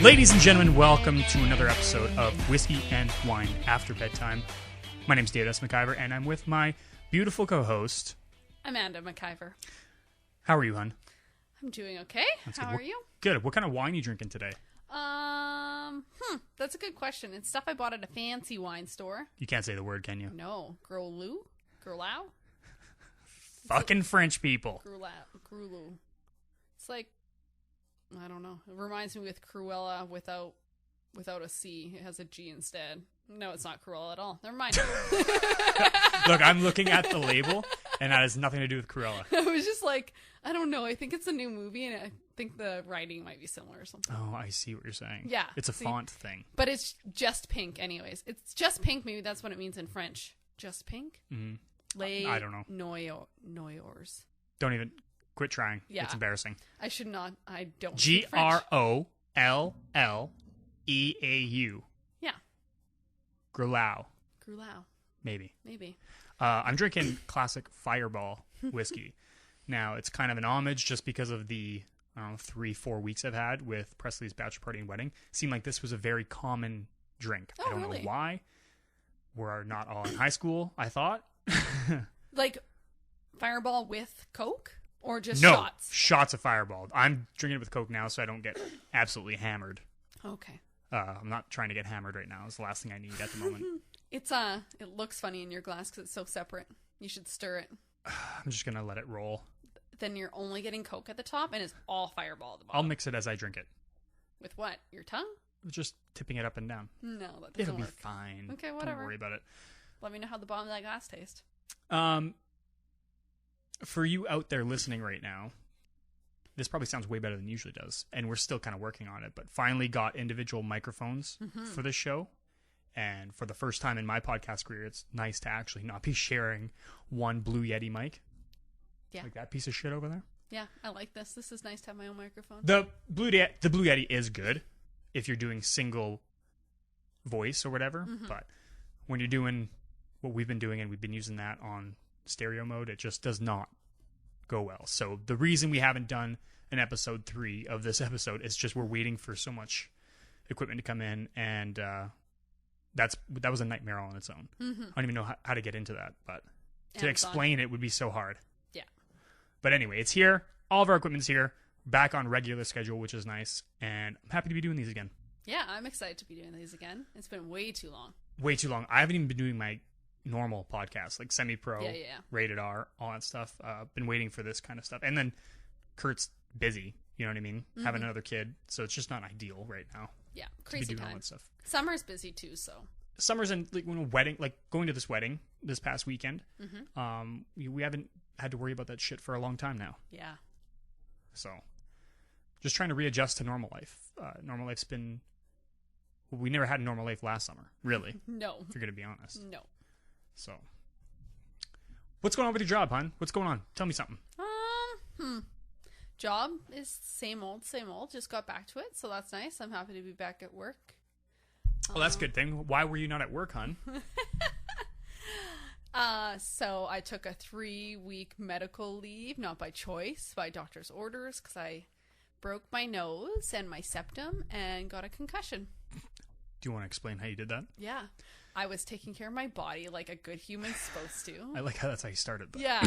Ladies and gentlemen, welcome to another episode of Whiskey and Wine After Bedtime. My name's David S. McIver, and I'm with my beautiful co-host, Amanda McIver. How are you, hon? I'm doing okay. How are you? Good. What kind of wine are you drinking today? That's a good question. It's stuff I bought at a fancy wine store. You can't say the word, can you? No. Grolou? Grolou? Fucking French people. Grolou. It's like, I don't know. It reminds me with Cruella without a C. It has a G instead. No, it's not Cruella at all. Never mind. Look, I'm looking at the label, and that has nothing to do with Cruella. I was just like, I don't know. I think it's a new movie, and I think the writing might be similar or something. Oh, I see what you're saying. Yeah. It's a font thing. But it's just pink anyways. It's just pink. Maybe that's what it means in French. Just pink? Mm-hmm. I don't know. Noyors. Don't even quit trying. Yeah. It's embarrassing. I should not. I don't speak French. Grolleau. Yeah. Grollau. Maybe. I'm drinking classic Fireball whiskey. Now, it's kind of an homage just because of the 3-4 weeks I've had with Presley's Bachelor Party and Wedding. Seemed like this was a very common drink. Oh, I don't really? know why. We're not all in high school, I thought. Like Fireball with Coke? Or just No, shots? shots of Fireball. I'm drinking it with Coke now so I don't get absolutely hammered. Okay. I'm not trying to get hammered right now. It's the last thing I need at the moment. It looks funny in your glass because it's so separate. You should stir it. I'm just going to let it roll. Then you're only getting Coke at the top and it's all Fireball at the bottom. I'll mix it as I drink it. With what? Your tongue? Just tipping it up and down. No, that doesn't It'll work. be fine. Okay, whatever. Don't worry about it. Let me know how the bottom of that glass tastes. For you out there listening right now, this probably sounds way better than it usually does, and we're still kind of working on it, but finally got individual microphones for this show, and for the first time in my podcast career, it's nice to actually not be sharing one Blue Yeti mic. Yeah. Like that piece of shit over there. Yeah, I like this. This is nice to have my own microphone. The Blue Yeti is good if you're doing single voice or whatever, but when you're doing what we've been doing and we've been using that on stereo mode, it just does not go well. So the reason we haven't done an episode 3 of this episode is just we're waiting for so much equipment to come in, and that was a nightmare all on its own. I don't even know how to get into that, but to explain it would be so hard. Yeah. But anyway, it's here. All of our equipment's here. Back on regular schedule, which is nice, and I'm happy to be doing these again. Yeah, I'm excited to be doing these again. It's been way too long. Way too long. I haven't even been doing my normal podcast, like semi-pro, Yeah. rated R, all that stuff. Been waiting for this kind of stuff. And then Kurt's busy, you know what I mean? Having another kid, so it's just not ideal right now. Yeah, To be crazy doing all time. that stuff. Summer's busy too, so. Summer's and like when a wedding, like going to this wedding this past weekend. We haven't had to worry about that shit for a long time now. Yeah. So, just trying to readjust to normal life. Normal life's been. Well, we never had a normal life last summer, really. No. If you're gonna be honest. No. So, what's going on with your job, hon? What's going on? Tell me something. Job is same old. Just got back to it, so that's nice. I'm happy to be back at work. Well, that's a good thing. Why were you not at work, hon? So I took a 3-week medical leave, not by choice, by doctor's orders, because I broke my nose and my septum and got a concussion. Do you want to explain how you did that? Yeah. I was taking care of my body like a good human's supposed to. I like how that's how you started. Though. Yeah.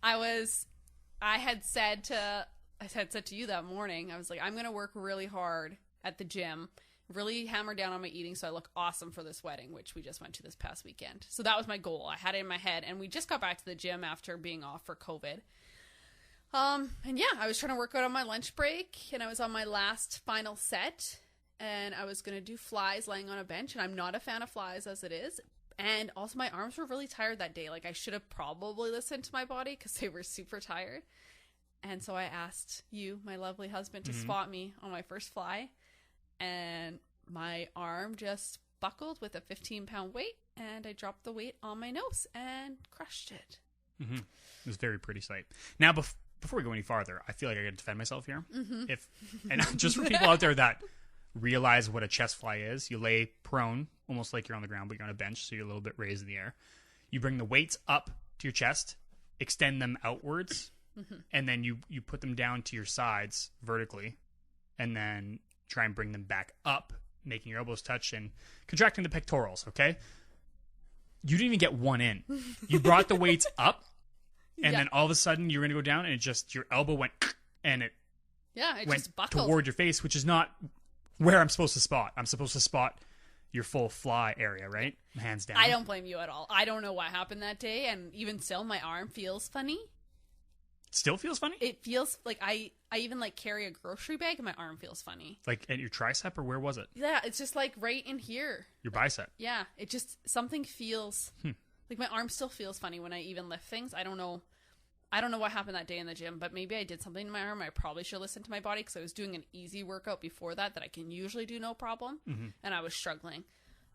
I had said to you that morning, I was like, I'm going to work really hard at the gym, really hammer down on my eating so I look awesome for this wedding, which we just went to this past weekend. So that was my goal. I had it in my head, and we just got back to the gym after being off for COVID. And yeah, I was trying to work out on my lunch break, and I was on my last final set, and I was going to do flies laying on a bench, and I'm not a fan of flies as it is. And also my arms were really tired that day. Like I should have probably listened to my body because they were super tired. And so I asked you, my lovely husband, to spot me on my first fly. And my arm just buckled with a 15-pound weight. And I dropped the weight on my nose and crushed it. It was a very pretty sight. Now, before we go any farther, I feel like I got to defend myself here. And just for people out there that realize what a chest fly is, you lay prone, almost like you're on the ground, but you're on a bench, so you're a little bit raised in the air. You bring the weights up to your chest, extend them outwards, and then you put them down to your sides vertically, and then try and bring them back up, making your elbows touch and contracting the pectorals, okay? You didn't even get one in. You brought the weights up, and then all of a sudden you're going to go down, and it just, your elbow went, and it went just buckled toward your face, which is not where I'm supposed to spot. I'm supposed to spot your full fly area, right? Hands down. I don't blame you at all. I don't know what happened that day, and even still, my arm feels funny. Still feels funny? It feels like I even like carry a grocery bag and my arm feels funny. Like at your tricep, or where was it? Yeah, it's just like right in here. Your bicep. Yeah, it just, something feels like my arm still feels funny when I even lift things. I don't know what happened that day in the gym, but maybe I did something to my arm. I probably should listen to my body because I was doing an easy workout before that I can usually do no problem, and I was struggling.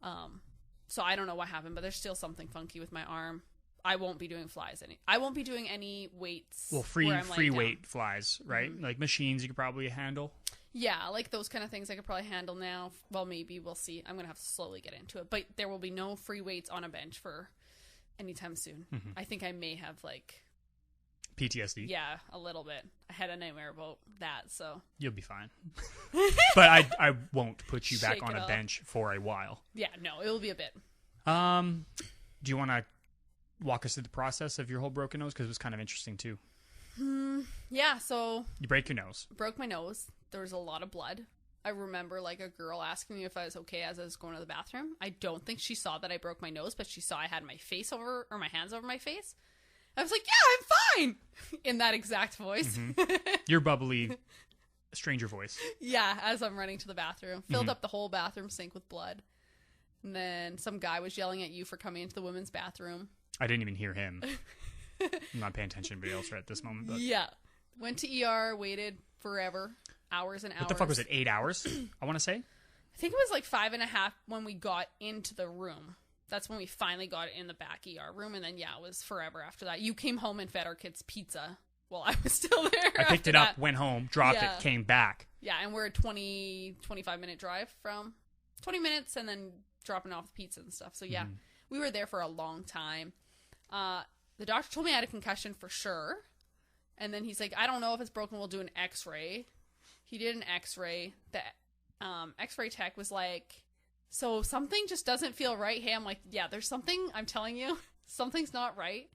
So I don't know what happened, but there's still something funky with my arm. I won't be doing flies I won't be doing any weights. Well, free weight flies, right? Like machines you could probably handle. Yeah, like those kind of things I could probably handle now. Well, maybe we'll see. I'm gonna have to slowly get into it, but there will be no free weights on a bench for anytime soon. I think I may have like PTSD. Yeah, a little bit. I had a nightmare about that, so you'll be fine. But I won't put you back Shake on it a off. bench for a while. Yeah, no, it will be a bit. Do you want to walk us through the process of your whole broken nose? Because it was kind of interesting too. Yeah, so You break your nose. broke my nose. There was a lot of blood. I remember like a girl asking me if I was okay as I was going to the bathroom. I don't think she saw that I broke my nose, but she saw I had my hands over my face. I was like, yeah, I'm fine, in that exact voice. Your bubbly stranger voice. Yeah, as I'm running to the bathroom. Filled up the whole bathroom sink with blood. And then some guy was yelling at you for coming into the women's bathroom. I didn't even hear him. I'm not paying attention to anybody else right at this moment. But Yeah. Went to ER, waited forever, hours and hours. what the fuck was it? 8 hours? I want to say. I think it was like 5.5 when we got into the room. That's when we finally got in the back ER room. And then, yeah, it was forever after that. You came home and fed our kids pizza while I was still there. I picked it up, went home, dropped it, came back. Yeah, and we're a 25-minute drive from 20 minutes and then dropping off the pizza and stuff. So, yeah, we were there for a long time. The doctor told me I had a concussion for sure. And then he's like, I don't know if it's broken. We'll do an x-ray. He did an x-ray. The x-ray tech was like, so something just doesn't feel right. Hey, I'm like, yeah, there's something. I'm telling you, something's not right.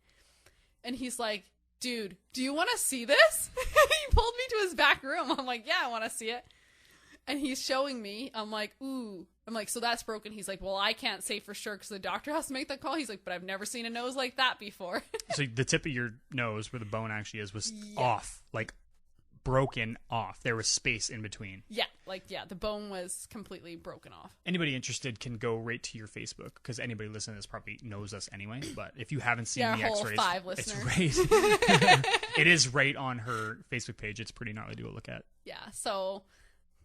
And he's like, dude, do you want to see this? He pulled me to his back room. I'm like, yeah, I want to see it. And he's showing me. I'm like, ooh. I'm like, so that's broken. He's like, well, I can't say for sure because the doctor has to make that call. He's like, but I've never seen a nose like that before. So the tip of your nose, where the bone actually is, was off, like broken off. There was space in between. Yeah, the bone was completely broken off. Anybody interested can go right to your Facebook, because anybody listening to this probably knows us anyway. But if you haven't seen the whole X-rays, 5 it's listeners. right. It is right on her Facebook page. It's pretty gnarly to go look at. Yeah, so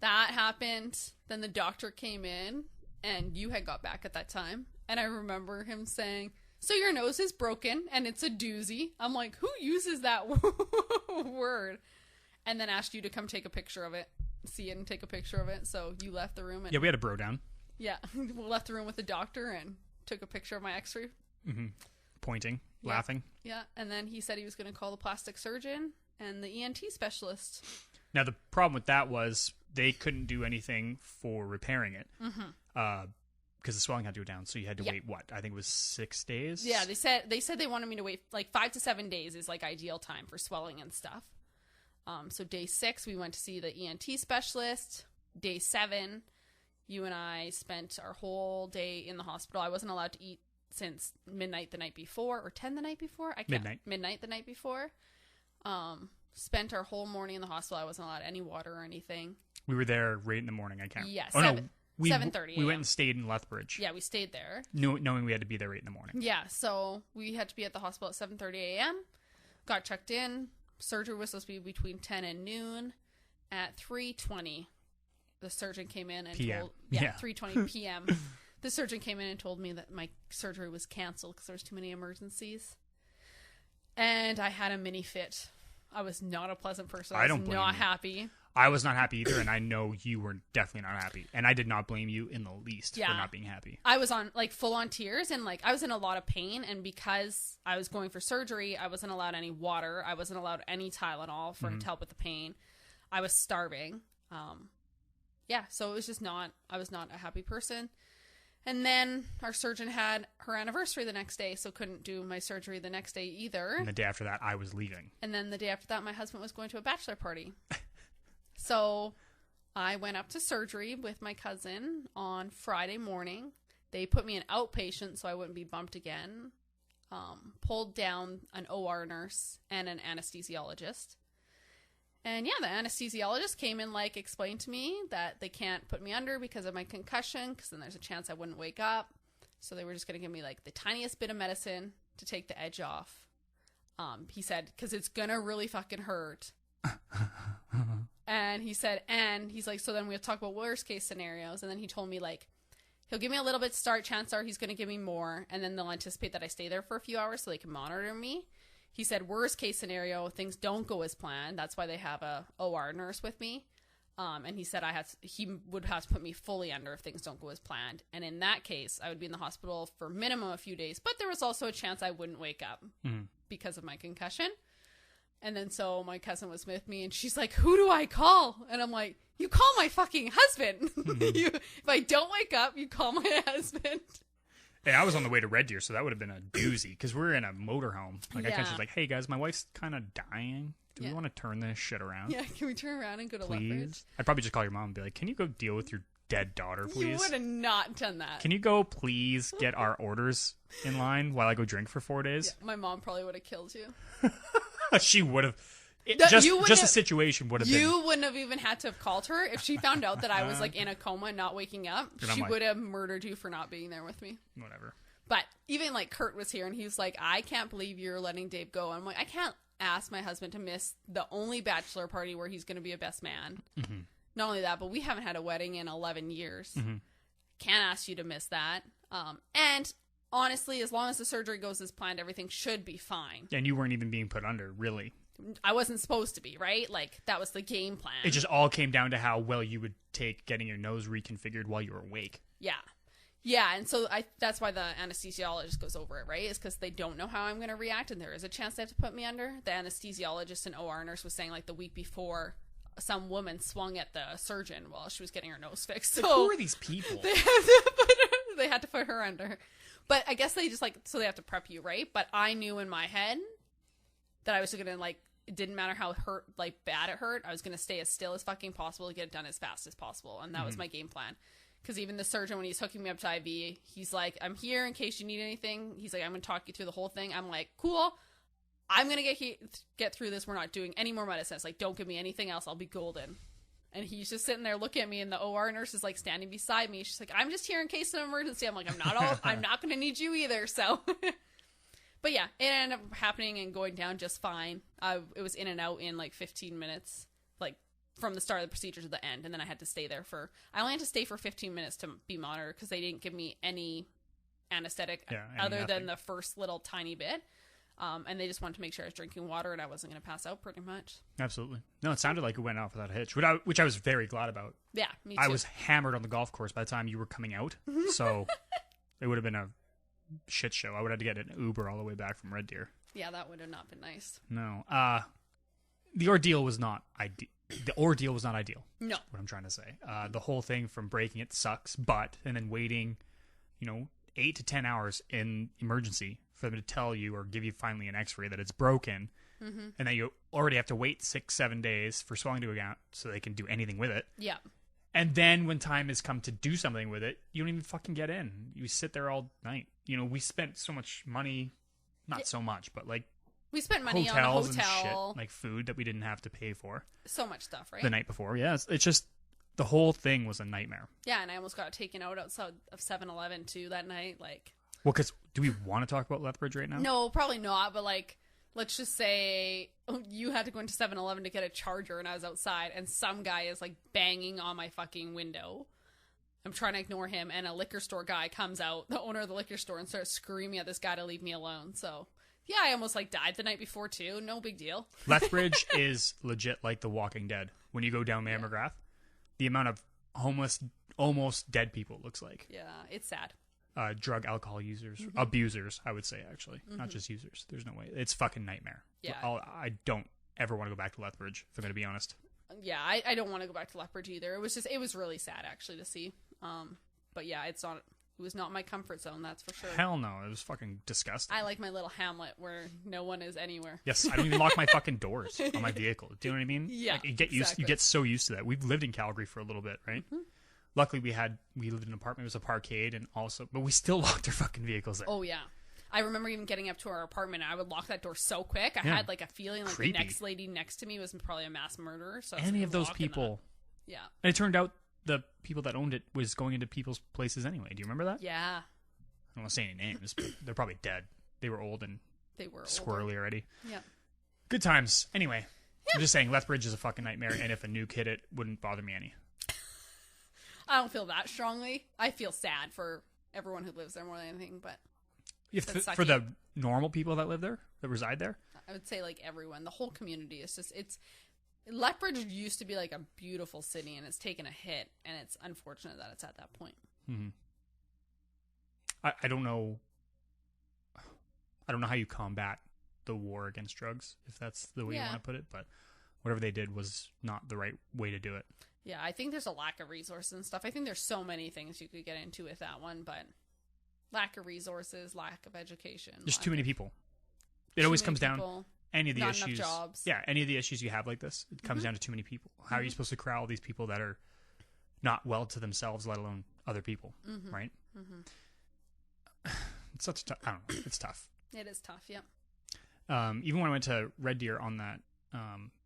that happened. Then the doctor came in, and you had got back at that time. And I remember him saying, so your nose is broken, and it's a doozy. I'm like, who uses that word? And then asked you to come take a picture of it, see it and take a picture of it. So you left the room. And, yeah, we had a bro down. Yeah, we left the room with the doctor and took a picture of my x-ray. Pointing, laughing. Yeah, and then he said he was going to call the plastic surgeon and the ENT specialist. Now, the problem with that was they couldn't do anything for repairing it because the swelling had to go down. So you had to wait, what? I think it was 6 days? Yeah, they said they wanted me to wait like 5 to 7 days is like ideal time for swelling and stuff. So day 6, we went to see the ENT specialist. Day 7, you and I spent our whole day in the hospital. I wasn't allowed to eat since midnight the night before, or 10 the night before. Midnight the night before. Spent our whole morning in the hospital. I wasn't allowed any water or anything. We were there right in the morning. I can't. Yeah, oh, 7:30. We went and stayed in Lethbridge. Yeah, we stayed there, knowing we had to be there right in the morning. Yeah, so we had to be at the hospital at 7:30 a.m. Got checked in. Surgery was supposed to be between 10 and noon. At 3:20, the surgeon came in and PM. told... Yeah, 3:20 p.m. The surgeon came in and told me that my surgery was canceled because there was too many emergencies. And I had a mini fit. I was not a pleasant person. I was not happy. I was not happy either, and I know you were definitely not happy. And I did not blame you in the least for not being happy. I was on like full on tears, and like I was in a lot of pain, and because I was going for surgery, I wasn't allowed any water. I wasn't allowed any Tylenol to help with the pain. I was starving. yeah, so it was just I was not a happy person. And then our surgeon had her anniversary the next day, so couldn't do my surgery the next day either. And the day after that, I was leaving. And then the day after that, my husband was going to a bachelor party. So I went up to surgery with my cousin on Friday morning. They put me in outpatient so I wouldn't be bumped again. Pulled down an OR nurse and an anesthesiologist. And yeah, the anesthesiologist came and like explained to me that they can't put me under because of my concussion, because then there's a chance I wouldn't wake up. So they were just going to give me like the tiniest bit of medicine to take the edge off. He said, because it's going to really fucking hurt. And he said, and he's like, so then we'll talk about worst case scenarios. And then he told me like, he'll give me a little bit to start. Chances are he's going to give me more. And then they'll anticipate that I stay there for a few hours so they can monitor me. He said, worst case scenario, things don't go as planned. That's why they have a OR nurse with me. And he said he would have to put me fully under if things don't go as planned. And in that case, I would be in the hospital for minimum a few days. But there was also a chance I wouldn't wake up because of my concussion. And then so my cousin was with me and she's like, who do I call? And I'm like, you call my fucking husband. If I don't wake up, you call my husband. Hey, I was on the way to Red Deer, so that would have been a doozy because we're in a motorhome. Like I kind of was like, "Hey guys, my wife's kind of dying. Do we want to turn this shit around? Yeah, can we turn around and go to please?" Lethbridge? I'd probably just call your mom and be like, "Can you go deal with your dead daughter, please?" You would have not done that. Can you go please get our orders in line while I go drink for 4 days? Yeah, my mom probably would have killed you. She would have. Just a situation would have been. You wouldn't have even had to have called her if she found out that I was like in a coma and not waking up. She would have murdered you for not being there with me. Whatever. But even like Kurt was here and he was like, I can't believe you're letting Dave go. I'm like, I can't ask my husband to miss the only bachelor party where he's going to be a best man. Mm-hmm. Not only that, but we haven't had a wedding in 11 years. Mm-hmm. Can't ask you to miss that. And honestly, as long as the surgery goes as planned, everything should be fine. And you weren't even being put under, really. I wasn't supposed to be, right? Like, that was the game plan. It just all came down to how well you would take getting your nose reconfigured while you were awake. Yeah. Yeah, and so that's why the anesthesiologist goes over it, right? Is because they don't know how I'm going to react, and there is a chance they have to put me under. The anesthesiologist and OR nurse was saying, like, the week before, some woman swung at the surgeon while she was getting her nose fixed. So who are these people? They had to put her under. But I guess they just, like, so they have to prep you, right? But I knew in my head that I was going to, like, it didn't matter how bad it hurt. I was going to stay as still as fucking possible to get it done as fast as possible. And that was my game plan. Because even the surgeon, when he's hooking me up to IV, he's like, I'm here in case you need anything. He's like, I'm going to talk you through the whole thing. I'm like, cool. I'm going to get through this. We're not doing any more medicine. It's like, don't give me anything else. I'll be golden. And he's just sitting there looking at me, and the OR nurse is like standing beside me. She's like, I'm just here in case of an emergency. I'm like, I'm not going to need you either. So, but yeah, it ended up happening and going down just fine. It was in and out in like 15 minutes, like from the start of the procedure to the end. And then I had to stay there I only had to stay for 15 minutes to be monitored because they didn't give me any anesthetic other than the first little tiny bit. And they just wanted to make sure I was drinking water and I wasn't going to pass out pretty much. Absolutely. No, it sounded like it went off without a hitch, which I was very glad about. Yeah, me too. I was hammered on the golf course by the time you were coming out. So it would have been a shit show. I would have had to get an Uber all the way back from Red Deer. Yeah, that would have not been nice. No. The ordeal was not ideal. No. What I'm trying to say. The whole thing from breaking it sucks, and then waiting, 8 to 10 hours in emergency for them to tell you or give you finally an x-ray that it's broken, and then you already have to wait 6-7 days for swelling to go out so they can do anything with it. Yeah. And then when time has come to do something with it, you don't even fucking get in. You sit there all night. We spent so much money, so much, but like we spent money on a hotels hotel, and shit, like food that we didn't have to pay for. So much stuff, right? The night before, yeah. It's just the whole thing was a nightmare. Yeah, and I almost got taken out outside of 7-Eleven too that night. Like, well, because do we want to talk about Lethbridge right now? No, probably not. But like, let's just say you had to go into 7-Eleven to get a charger, and I was outside, and some guy is like banging on my fucking window. I'm trying to ignore him, and a liquor store guy comes out, the owner of the liquor store, and starts screaming at this guy to leave me alone. So yeah, I almost like died the night before too. No big deal. Lethbridge is legit like The Walking Dead. When you go down Mayor McGrath, the amount of homeless, almost dead people it looks like. Yeah, it's sad. Drug, alcohol users, abusers, I would say, actually. Not just users. There's no way. It's fucking nightmare. Yeah. I don't ever want to go back to Lethbridge, if I'm going to be honest. yeah, I don't want to go back to Lethbridge either. It was really sad actually to see. But yeah, it was not my comfort zone, that's for sure. Hell no, it was fucking disgusting. I like my little hamlet where no one is anywhere. Yes, I don't even lock my fucking doors on my vehicle. Do you know what I mean? Yeah, like, you get so used to that. We've lived in Calgary for a little bit, right? Mm-hmm. Luckily, we lived in an apartment. It was a parkade, but we still locked our fucking vehicles there. Oh yeah, I remember even getting up to our apartment. I would lock that door so quick. I had like a feeling like Creepy. the next lady next to me was probably a mass murderer. So any of those people, yeah. And it turned out the people that owned it was going into people's places anyway. Do you remember that? Yeah. I don't want to say any names, but they're probably dead. They were old and squirrely already. Yeah. Good times. Anyway, I'm just saying Lethbridge is a fucking nightmare, and if a nuke hit it, wouldn't bother me any. I don't feel that strongly. I feel sad for everyone who lives there more than anything, but for the normal people that live there, that reside there? I would say like everyone. The whole community is just, Lethbridge used to be like a beautiful city, and it's taken a hit, and it's unfortunate that it's at that point. Mm-hmm. I don't know. I don't know how you combat the war against drugs, if that's the way you want to put it. But whatever they did was not the right way to do it. Yeah, I think there's a lack of resources and stuff. I think there's so many things you could get into with that one, but lack of resources, lack of education. There's too many people. It always comes down any of the not issues. Enough jobs. Yeah, any of the issues you have like this, it comes down to too many people. How are you supposed to corral these people that are not well to themselves, let alone other people, right? Mm-hmm. It's such a I don't know. It's tough. It is tough, yeah. Even when I went to Red Deer on that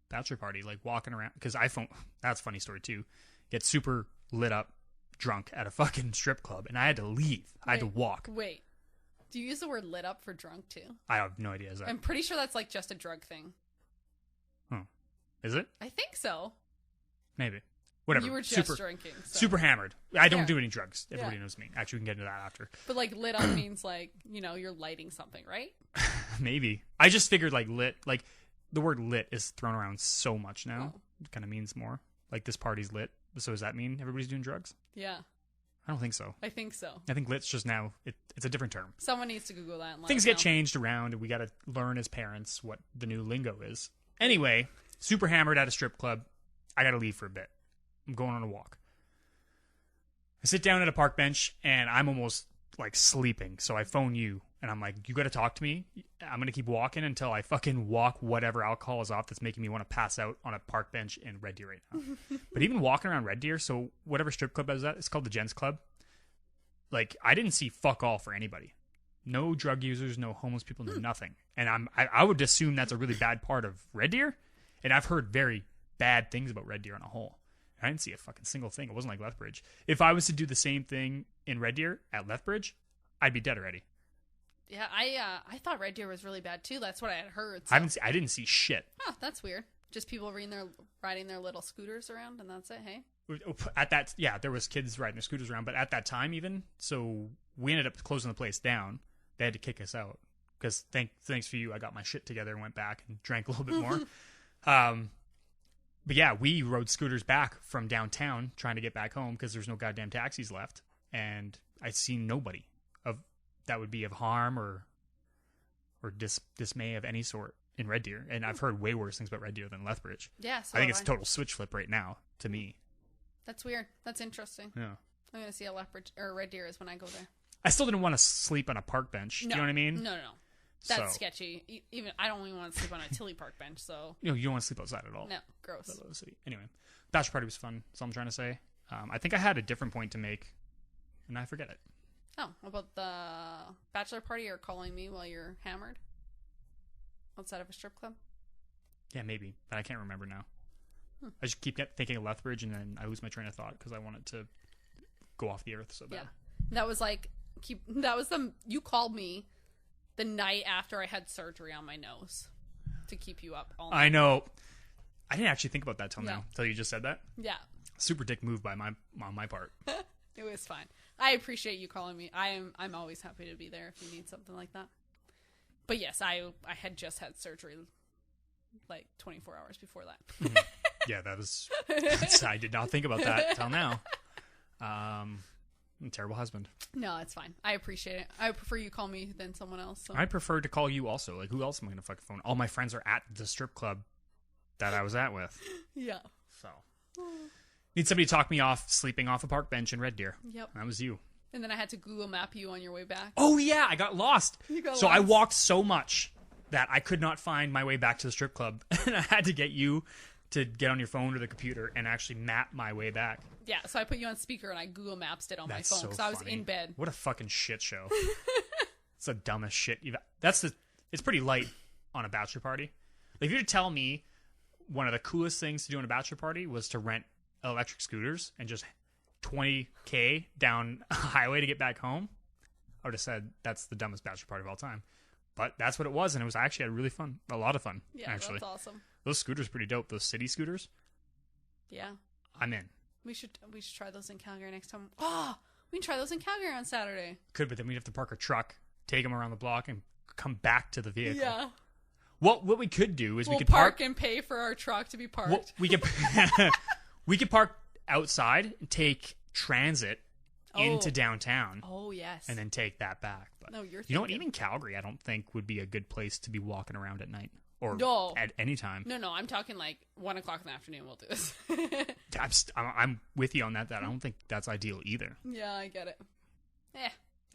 bachelor party, like walking around, because that's a funny story too. Get super lit up, drunk at a fucking strip club, and I had to leave. I had to walk. Wait, do you use the word lit up for drunk too? I have no idea. Is that? I'm pretty sure that's like just a drug thing. Oh, is it? I think so. Maybe. Whatever. You were just drinking. So. Super hammered. I don't do any drugs. Everybody knows me. Actually, we can get into that after. But like lit up means like, you're lighting something, right? Maybe. I just figured like lit, like the word lit is thrown around so much now. Oh. It kind of means more. Like this party's lit. So does that mean everybody's doing drugs? Yeah. I don't think so. I think so. I think lit's just now, it's a different term. Someone needs to Google that and let Things get changed around, and we got to learn as parents what the new lingo is. Anyway, super hammered at a strip club. I got to leave for a bit. I'm going on a walk. I sit down at a park bench, and I'm almost like sleeping. So I phone you, and I'm like, you got to talk to me. I'm going to keep walking until I fucking walk whatever alcohol is off that's making me want to pass out on a park bench in Red Deer right now. But even walking around Red Deer, so whatever strip club is that, it's called the Gents Club. Like, I didn't see fuck all for anybody. No drug users, no homeless people, no nothing. And I would assume that's a really bad part of Red Deer. And I've heard very bad things about Red Deer on a whole. I didn't see a fucking single thing. It wasn't like Lethbridge. If I was to do the same thing in Red Deer at Lethbridge, I'd be dead already. Yeah, I thought Red Deer was really bad too. That's what I had heard. So. I didn't see shit. Oh, that's weird. Just people riding their little scooters around, and that's it. Hey. At that, yeah, there was kids riding their scooters around, but at that time, even so, we ended up closing the place down. They had to kick us out because thanks for you, I got my shit together and went back and drank a little bit more. But yeah, we rode scooters back from downtown trying to get back home because there's no goddamn taxis left, and I seen nobody that would be of harm or dismay of any sort in Red Deer. And I've heard way worse things about Red Deer than Lethbridge. Yeah, so I think it's a total switch flip right now to me. That's weird. That's interesting. Yeah, I'm gonna see how Lethbridge or Red Deer is when I go there. I still didn't want to sleep on a park bench. No. Do you know what I mean? No. That's sketchy. Even I don't even want to sleep on a Tilly Park bench. So you don't want to sleep outside at all. No, gross. The city. Anyway, bachelor party was fun. That's all I'm trying to say. I think I had a different point to make, and I forget it. Oh, about the bachelor party or calling me while you're hammered outside of a strip club? Yeah, maybe, but I can't remember now. I just keep thinking of Lethbridge, and then I lose my train of thought because I want it to go off the earth so bad. Yeah, you called me the night after I had surgery on my nose to keep you up all night. I know. I didn't actually think about that till now, till you just said that. Yeah. Super dick move on my part. It was fine. I appreciate you calling me. I'm always happy to be there if you need something like that. But yes, I had just had surgery like 24 hours before that. Mm-hmm. Yeah, I did not think about that till now. I'm a terrible husband. No, it's fine. I appreciate it. I prefer you call me than someone else. So. I prefer to call you also. Like, who else am I going to fucking phone? All my friends are at the strip club that I was at with. Yeah. So, need somebody to talk me off sleeping off a park bench in Red Deer. Yep. That was you. And then I had to Google map you on your way back. Oh, yeah. I got lost. You got so lost. I walked so much that I could not find my way back to the strip club. And I had to get you to get on your phone or the computer and actually map my way back. Yeah, so I put you on speaker and I Google Maps it on That's my phone so because I was funny. in bed. What a fucking shit show. It's the dumbest shit it's pretty light on a bachelor party. Like, if you were to tell me one of the coolest things to do on a bachelor party was to rent electric scooters and just $20K down a highway to get back home, I would have said that's the dumbest bachelor party of all time. But that's what it was, and it was actually a lot of fun. Yeah, actually. that's awesome. Those scooters are pretty dope. Those city scooters. Yeah. I'm in. We should try those in Calgary next time. Oh, we can try those in Calgary on Saturday. Could, but then we'd have to park our truck, take them around the block, and come back to the vehicle. Yeah. What we could do is We'll we could park and pay for our truck to be parked. Well, we could park outside and take transit into downtown. Oh, yes. And then take that back. But no, you know what? Even Calgary, I don't think would be a good place to be walking around at night or at any time. No, I'm talking like 1 o'clock in the afternoon. We'll do this. I'm with you on that. I don't think that's ideal either. Yeah, I get it.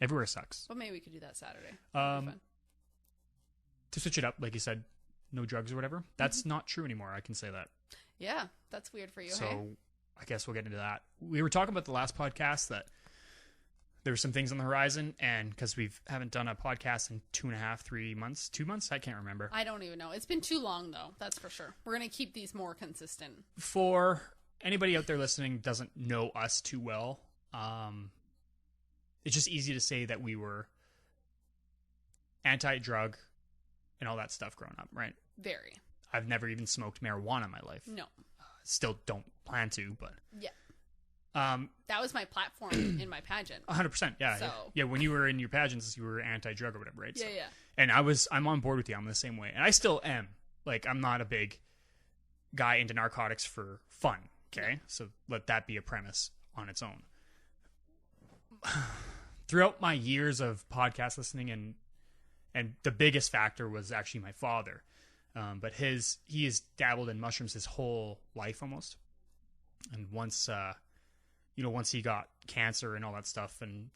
Everywhere sucks. But maybe we could do that Saturday. To switch it up, like you said, no drugs or whatever. That's not true anymore. I can say that. Yeah, that's weird for you. So hey? I guess we'll get into that. We were talking about the last podcast that there were some things on the horizon, and because we haven't done a podcast in 2.5, 3 months, 2 months, I can't remember. I don't even know. It's been too long, though. That's for sure. We're going to keep these more consistent. For anybody out there listening doesn't know us too well, it's just easy to say that we were anti-drug and all that stuff growing up, right? Very. I've never even smoked marijuana in my life. No. Still don't plan to, but... Yeah. That was my platform in my pageant. 100%, yeah. So. Yeah, when you were in your pageants, you were anti-drug or whatever, right? Yeah, so, yeah. And I'm on board with you. I'm the same way. And I still am. Like, I'm not a big guy into narcotics for fun, okay? No. So let that be a premise on its own. Throughout my years of podcast listening, and the biggest factor was actually my father. But he has dabbled in mushrooms his whole life almost. And once he got cancer and all that stuff and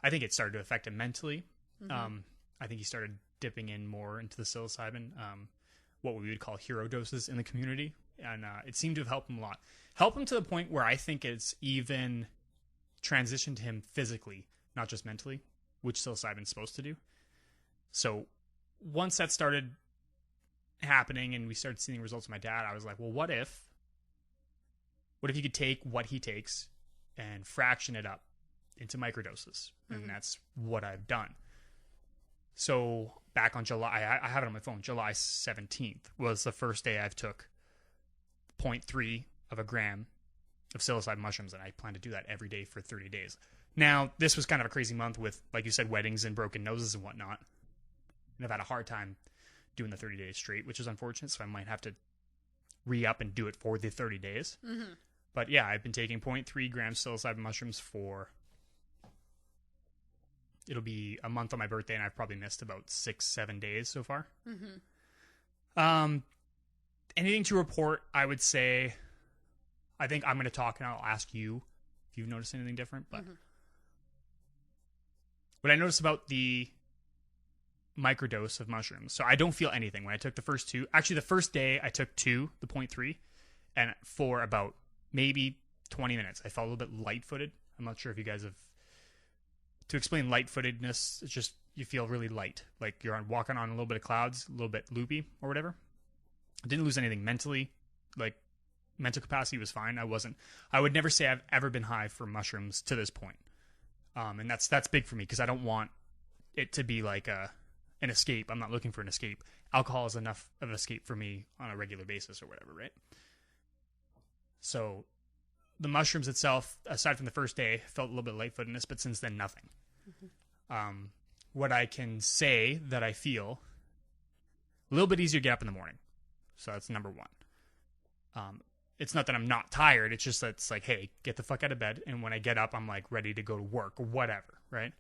I think it started to affect him mentally. Mm-hmm. I think he started dipping in more into the psilocybin, what we would call hero doses in the community. And it seemed to have helped him a lot. Helped him to the point where I think it's even transitioned him physically, not just mentally, which psilocybin's supposed to do. So once that started happening and we started seeing the results of my dad, I was like, well, what if you could take what he takes and fraction it up into microdoses? Mm-hmm. And that's what I've done. So back on July, I have it on my phone, July 17th was the first day I've took 0.3 of a gram of psilocybin mushrooms, and I plan to do that every day for 30 days. Now, this was kind of a crazy month with, like you said, weddings and broken noses and whatnot. And I've had a hard time doing the 30 days straight, which is unfortunate, so I might have to re-up and do it for the 30 days. Mm-hmm. But yeah, I've been taking 0.3 grams psilocybin mushrooms for... It'll be a month on my birthday, and I've probably missed about 6-7 days so far. Mm-hmm. Anything to report, I would say... I think I'm going to talk, and I'll ask you if you've noticed anything different. But what I noticed about the microdose of mushrooms, so I don't feel anything when I took the first two. Actually, the first day I took two, the 0.3, and for about maybe 20 minutes, I felt a little bit light-footed. I'm not sure if you guys have... To explain light-footedness, it's just you feel really light. Like you're walking on a little bit of clouds, a little bit loopy or whatever. I didn't lose anything mentally. Like, mental capacity was fine. I would never say I've ever been high for mushrooms to this point. And that's big for me because I don't want it to be like an escape. I'm not looking for an escape. Alcohol is enough of an escape for me on a regular basis or whatever, right? So the mushrooms itself, aside from the first day, felt a little bit light-footedness, but since then, nothing. Mm-hmm. What I can say that I feel, a little bit easier to get up in the morning. So that's number one. It's not that I'm not tired. It's just that it's like, hey, get the fuck out of bed. And when I get up, I'm like ready to go to work or whatever, right?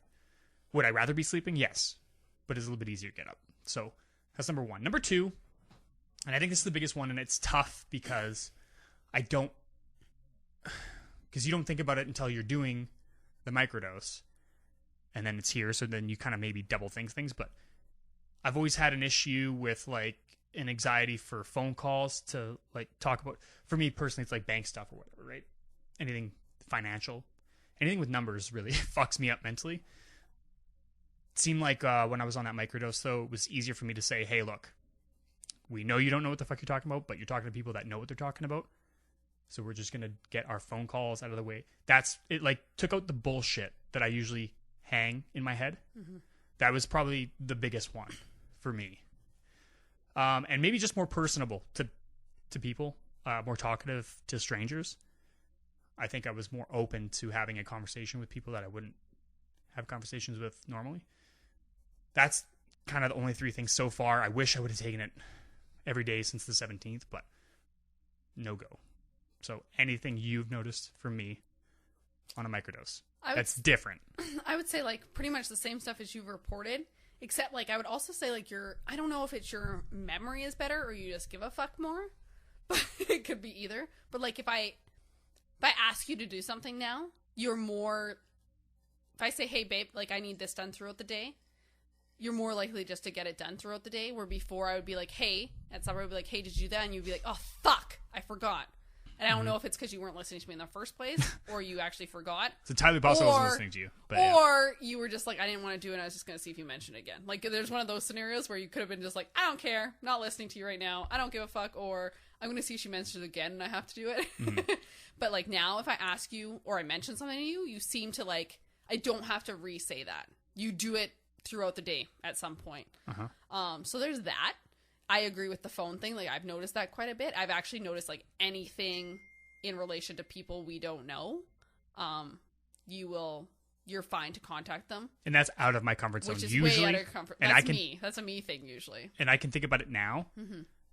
Would I rather be sleeping? Yes. But it's a little bit easier to get up. So that's number one. Number two, and I think this is the biggest one, and it's tough because I don't, because you don't think about it until you're doing the microdose, and then it's here. So then you kind of maybe double think things. But I've always had an issue with like an anxiety for phone calls to like talk about. For me personally, it's like bank stuff or whatever, right? Anything financial, anything with numbers really fucks me up mentally. It seemed like when I was on that microdose, though, it was easier for me to say, hey, look, we know you don't know what the fuck you're talking about, but you're talking to people that know what they're talking about. So we're just going to get our phone calls out of the way. That's it. Like took out the bullshit that I usually hang in my head. Mm-hmm. That was probably the biggest one for me. And maybe just more personable to people, more talkative to strangers. I think I was more open to having a conversation with people that I wouldn't have conversations with normally. That's kind of the only three things so far. I wish I would have taken it every day since the 17th, but no go. So anything you've noticed from me on a microdose that's different? I would say like pretty much the same stuff as you've reported, except like I would also say like I don't know if it's your memory is better or you just give a fuck more, but it could be either. But like if I ask you to do something now, you're more, if I say, hey babe, like I need this done throughout the day, you're more likely just to get it done throughout the day, where before I would be like, hey, at supper I would be like, hey, did you do that? And you'd be like, oh fuck, I forgot. And I don't know if it's because you weren't listening to me in the first place, or you actually forgot. So Tyler Boss wasn't listening to you. But or you were just like, I didn't want to do it, and I was just going to see if you mentioned it again. Like, there's one of those scenarios where you could have been just like, I don't care, not listening to you right now, I don't give a fuck, or I'm going to see if she mentions it again, and I have to do it. Mm-hmm. But, like, now, if I ask you, or I mention something to you, you seem to, like, I don't have to re-say that. You do it throughout the day at some point. Uh-huh. So there's that. I agree with the phone thing. Like, I've noticed that quite a bit. I've actually noticed, like, anything in relation to people we don't know, you're fine to contact them. And that's out of my comfort zone. Which is usually, way out of comfort. That's me. That's a me thing usually. And I can think about it now,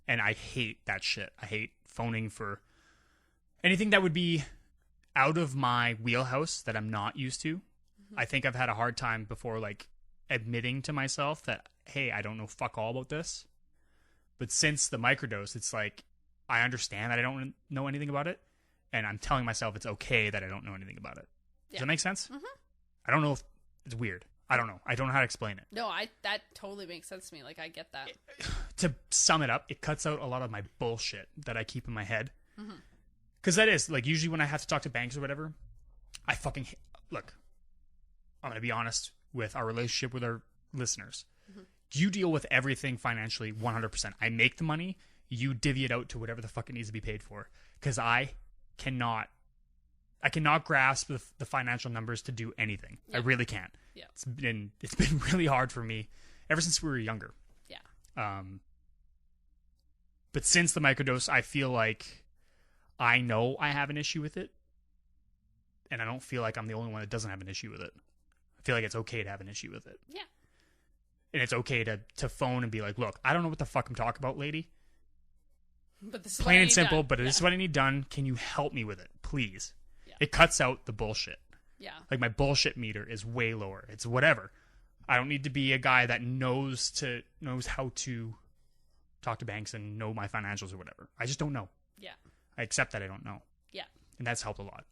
and I hate that shit. I hate phoning for anything that would be out of my wheelhouse that I'm not used to. I think I've had a hard time before, like, admitting to myself that, hey, I don't know fuck all about this. But since the microdose, it's like, I understand that I don't know anything about it. And I'm telling myself it's okay that I don't know anything about it. Does that make sense? Mm-hmm. I don't know if it's weird. I don't know. I don't know how to explain it. No, that totally makes sense to me. Like, I get that. To sum it up, it cuts out a lot of my bullshit that I keep in my head. Because that is, like, usually when I have to talk to banks or whatever, I fucking... Look, I'm going to be honest with our relationship with our listeners. You deal with everything financially 100%. I make the money. You divvy it out to whatever the fuck it needs to be paid for. Because I cannot grasp the financial numbers to do anything. Yeah. I really can't. Yeah. It's been really hard for me ever since we were younger. Yeah. But since the microdose, I feel like I know I have an issue with it. And I don't feel like I'm the only one that doesn't have an issue with it. I feel like it's okay to have an issue with it. Yeah. And it's okay to phone and be like, look, I don't know what the fuck I'm talking about, lady. But this is plain and simple, but this is what I need done. Can you help me with it, please? Yeah. It cuts out the bullshit. Yeah. Like, my bullshit meter is way lower. It's whatever. I don't need to be a guy that knows how to talk to banks and know my financials or whatever. I just don't know. Yeah. I accept that I don't know. Yeah. And that's helped a lot.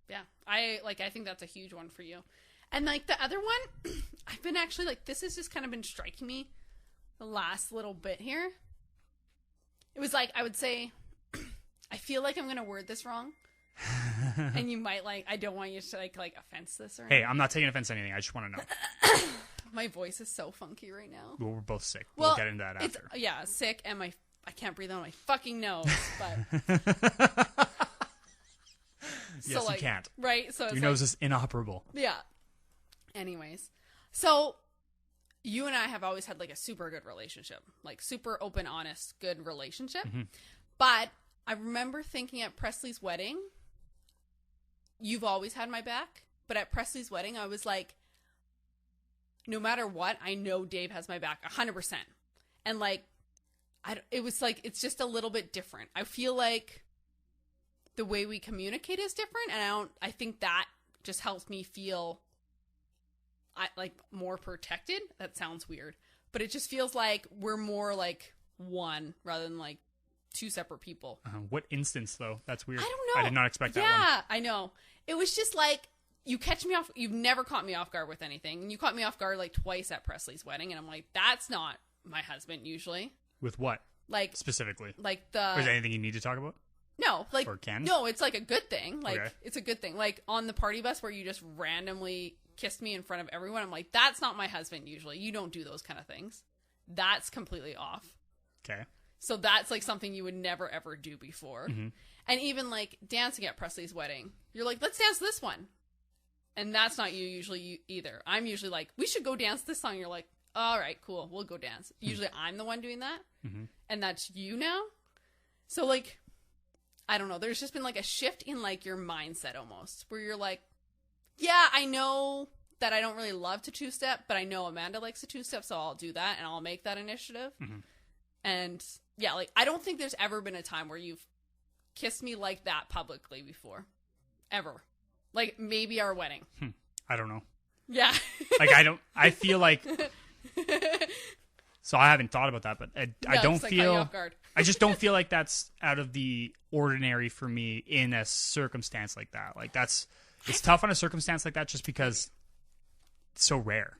Yeah. I think that's a huge one for you. And, like, the other one, I've been actually, like, this has just kind of been striking me the last little bit here. It was like, I would say, I feel like I'm going to word this wrong. And you might, like, I don't want you to, like offense this or anything. Hey, I'm not taking offense to anything. I just want to know. My voice is so funky right now. Well, we're both sick. We'll get into that after. Yeah, sick, and I can't breathe on my fucking nose, but... Yes, so, like, you can't. Right? So your nose is inoperable. Yeah. Anyways. So... You and I have always had, like, a super good relationship. Like, super open, honest, good relationship. Mm-hmm. But I remember thinking at Presley's wedding, you've always had my back. But at Presley's wedding, I was like, no matter what, I know Dave has my back 100%. And, like, it was like, it's just a little bit different. I feel like the way we communicate is different. And I think that just helps me feel... more protected. That sounds weird, but it just feels like we're more like one rather than like two separate people. What instance, though? That's weird. I don't know. I did not expect that one. Yeah, I know. It was just like, you catch me off. You've never caught me off guard with anything. And you caught me off guard like twice at Presley's wedding. And I'm like, that's not my husband usually. With what? Like, specifically? Like Or is there anything you need to talk about? No, like, or can? No, it's like a good thing. Like, okay. It's a good thing. Like, on the party bus where you just randomly kissed me in front of everyone, I'm like, that's not my husband usually. You don't do those kind of things. That's completely off. Okay. So that's like something you would never ever do before. Mm-hmm. And even like dancing at Presley's wedding, you're like, let's dance this one. And that's not you usually either. I'm usually like, we should go dance this song. You're like, all right, cool, we'll go dance. Usually I'm the one doing that. And that's you now. So like, I don't know. There's just been like a shift in like your mindset almost, where you're like, yeah, I know that I don't really love to two-step, but I know Amanda likes to two-step, so I'll do that and I'll make that initiative. And yeah, like, I don't think there's ever been a time where you've kissed me like that publicly before. Ever. Like, maybe our wedding. I don't know. Yeah. Like, I feel like, so I haven't thought about that, but I don't like feel, off guard. I just don't feel like that's out of the ordinary for me in a circumstance like that. Like, it's tough on a circumstance like that just because it's so rare.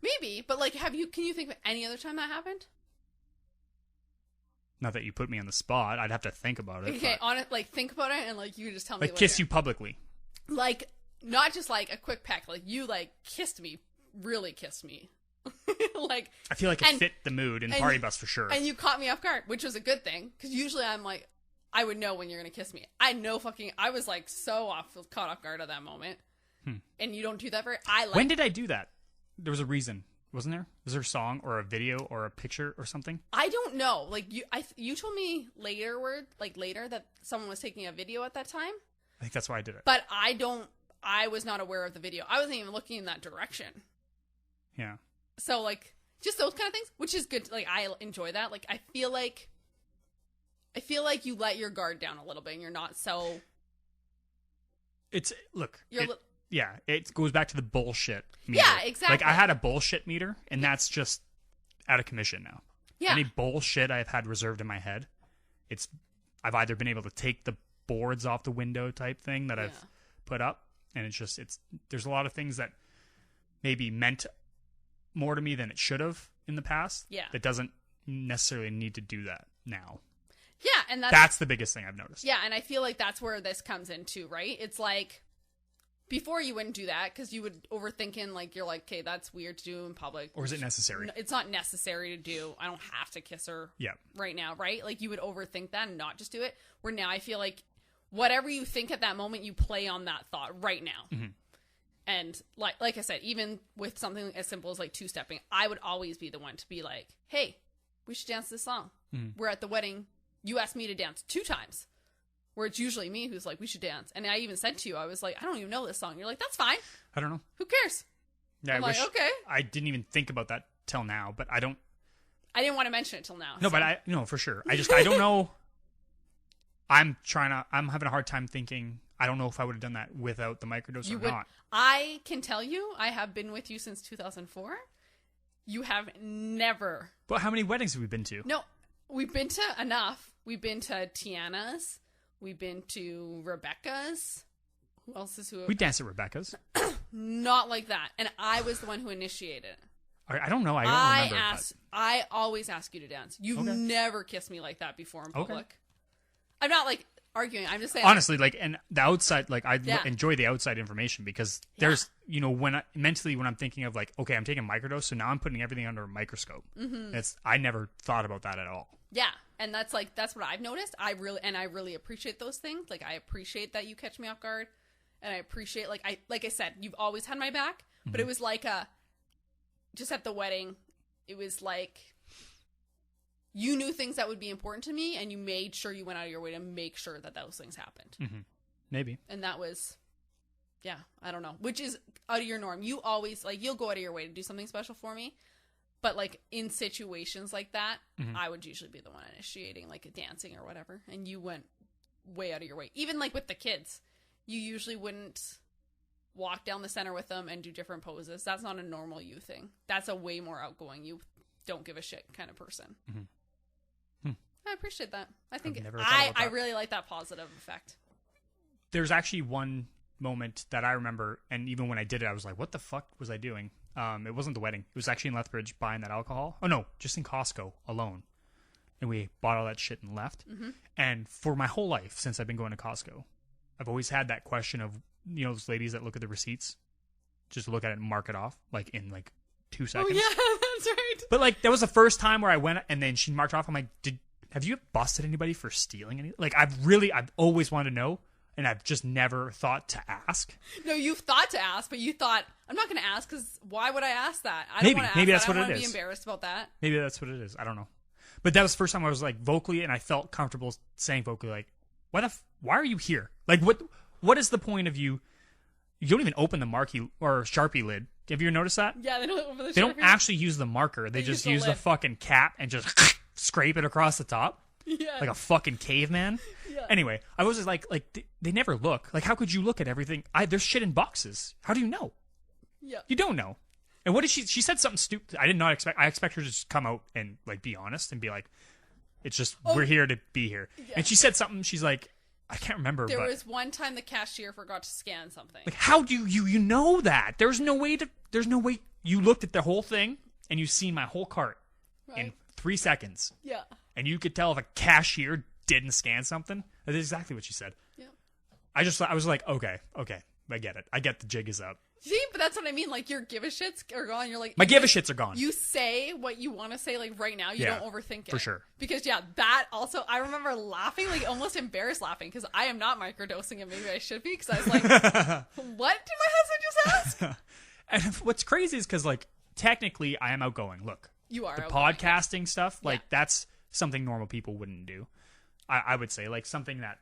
Maybe, but like, can you think of any other time that happened? Not that you put me on the spot. I'd have to think about it. Okay, on it, like, think about it and like, you just tell me. Like, kiss you publicly. Like, not just like a quick peck. Like, you like kissed me, really kissed me. Like, I feel like it fit the mood in party bus for sure. And you caught me off guard, which was a good thing, because usually I'm like, I would know when you're gonna kiss me. I was like so caught off guard at that moment. And you don't do that When did I do that? There was a reason, wasn't there? Was there a song or a video or a picture or something? I don't know. Like, you told me later that someone was taking a video at that time. I think that's why I did it. But I was not aware of the video. I wasn't even looking in that direction. Yeah. So, like, just those kind of things, which is good. Like, I enjoy that. Like, I feel like you let your guard down a little bit and you're not so... Yeah, it goes back to the bullshit meter. Yeah, exactly. Like, I had a bullshit meter, and that's just out of commission now. Yeah. Any bullshit I've had reserved in my head, I've either been able to take the boards off the window type thing that I've put up, and there's a lot of things that maybe meant more to me than it should have in the past. Yeah. That doesn't necessarily need to do that now. Yeah, and that's the biggest thing I've noticed. Yeah, and I feel like that's where this comes into, right? It's like, before you wouldn't do that because you would overthinking, like, you're like, okay, that's weird to do in public. Or is it necessary? It's not necessary to do. I don't have to kiss her right now, right? Like, you would overthink that and not just do it. Where now I feel like whatever you think at that moment, you play on that thought right now. And like I said, even with something as simple as like two-stepping, I would always be the one to be like, hey, we should dance this song. We're at the wedding. You asked me to dance 2 times. Where it's usually me who's like, we should dance. And I even said to you, I was like, I don't even know this song. You're like, that's fine. I don't know. Who cares? Yeah, I'm like, okay. I didn't even think about that till now, but I didn't want to mention it till now. No, but no, for sure. I don't know. I'm having a hard time thinking, I don't know if I would have done that without the microdose or not. I can tell you, I have been with you since 2004. You have never. But how many weddings have we been to? No, we've been to enough. We've been to Tiana's. We've been to Rebecca's. Who else is who? We danced at Rebecca's. Not like that. And I was the one who initiated it. I don't know. I don't remember. I always ask you to dance. You've never kissed me like that before in public. Okay. I'm not like arguing. I'm just saying. Honestly, like, and the outside, like, I enjoy the outside information because there's, when I'm thinking of like, okay, I'm taking a microdose, so now I'm putting everything under a microscope. I never thought about that at all. Yeah. And that's what I've noticed. I really appreciate those things. Like, I appreciate that you catch me off guard, and I appreciate, like I said, you've always had my back, but it was like just at the wedding, it was like, you knew things that would be important to me, and you made sure you went out of your way to make sure that those things happened. Maybe. And that was, I don't know, which is out of your norm. You always, like, you'll go out of your way to do something special for me. But, like, in situations like that, I would usually be the one initiating, like, a dancing or whatever. And you went way out of your way. Even, like, with the kids, you usually wouldn't walk down the center with them and do different poses. That's not a normal you thing. That's a way more outgoing, you don't give a shit kind of person. I appreciate that. I think never thought about I that. really like that positive effect. There's actually one moment that I remember, and even when I did it, I was like, what the fuck was I doing? It wasn't the wedding. It was actually in Lethbridge buying that alcohol. Oh, no, just in Costco alone. And we bought all that shit and left. Mm-hmm. And for my whole life, since I've been going to Costco, I've always had that question of, you know, those ladies that look at the receipts, just look at it and mark it off, like in like 2 seconds. Oh, yeah, that's right. But like, that was the first time where I went and then she marked off. I'm like, have you busted anybody for stealing anything? Like, I've always wanted to know. And I've just never thought to ask. No, you've thought to ask, but you thought, I'm not going to ask because why would I ask that? I don't want to ask maybe that's that. what I don't it want to is. be embarrassed about that. Maybe that's what it is. I don't know. But that was the first time I was like vocally, and I felt comfortable saying vocally, like, why are you here? Like, what is the point of you? You don't even open the marquee or Sharpie lid. Have you ever noticed that? Yeah, they don't open the They don't Sharpie. actually use the marker. They just use the fucking cap and just scrape it across the top. Yeah. Like a fucking caveman. Yeah. Anyway, I was just like they never look. Like, how could you look at everything? There's shit in boxes. How do you know? Yeah. You don't know. And what did she said something stupid. I did not expect. I expect her to just come out and like be honest and be like, it's just we're here to be here. Yeah. And she said something. She's like, I can't remember. There but was one time the cashier forgot to scan something. like, how do you know that? There's no way you looked at the whole thing and you've seen my whole cart in 3 seconds. Yeah. And you could tell if a cashier didn't scan something. That's exactly what she said. Yeah. I was like, okay, I get it. I get the jig is up. See, but that's what I mean. Like, your give a shits are gone. You're like, My give a shits are gone. You say what you want to say, like, right now. You don't overthink it. For sure. Because, yeah, that also, I remember laughing, like, almost embarrassed laughing, because I am not microdosing, and maybe I should be, because I was like, what did my husband just ask? And what's crazy is because, like, technically, I am outgoing. Look. You are the outgoing. podcasting stuff, like, that's something normal people wouldn't do. I would say, like, something that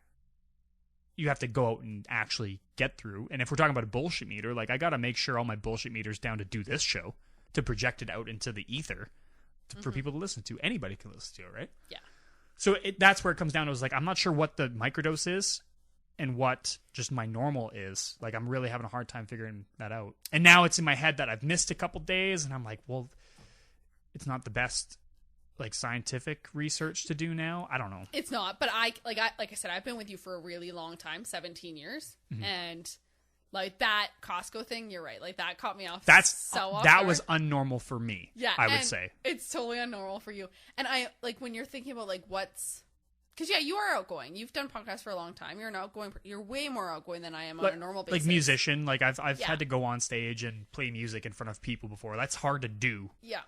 you have to go out and actually get through. And if we're talking about a bullshit meter, like, I got to make sure all my bullshit meters down to do this show, to project it out into the ether for people to listen to. Anybody can listen to it, right? Yeah. So that's where it comes down to, is like, I'm not sure what the microdose is and what just my normal is. Like, I'm really having a hard time figuring that out. And now it's in my head that I've missed a couple days, and I'm like, well, it's not the best, like, scientific research to do now. I don't know. It's not, but I said, I've been with you for a really long time, 17 years, and like that Costco thing, you're right. Like, that caught me off. That guard. was unnormal for me. Yeah, I would say it's totally unnormal for you. And I like when you're thinking about like because you are outgoing. You've done podcasts for a long time. You're an outgoing. You're way more outgoing than I am on a normal basis. Like musician, like I've had to go on stage and play music in front of people before. That's hard to do. Yeah.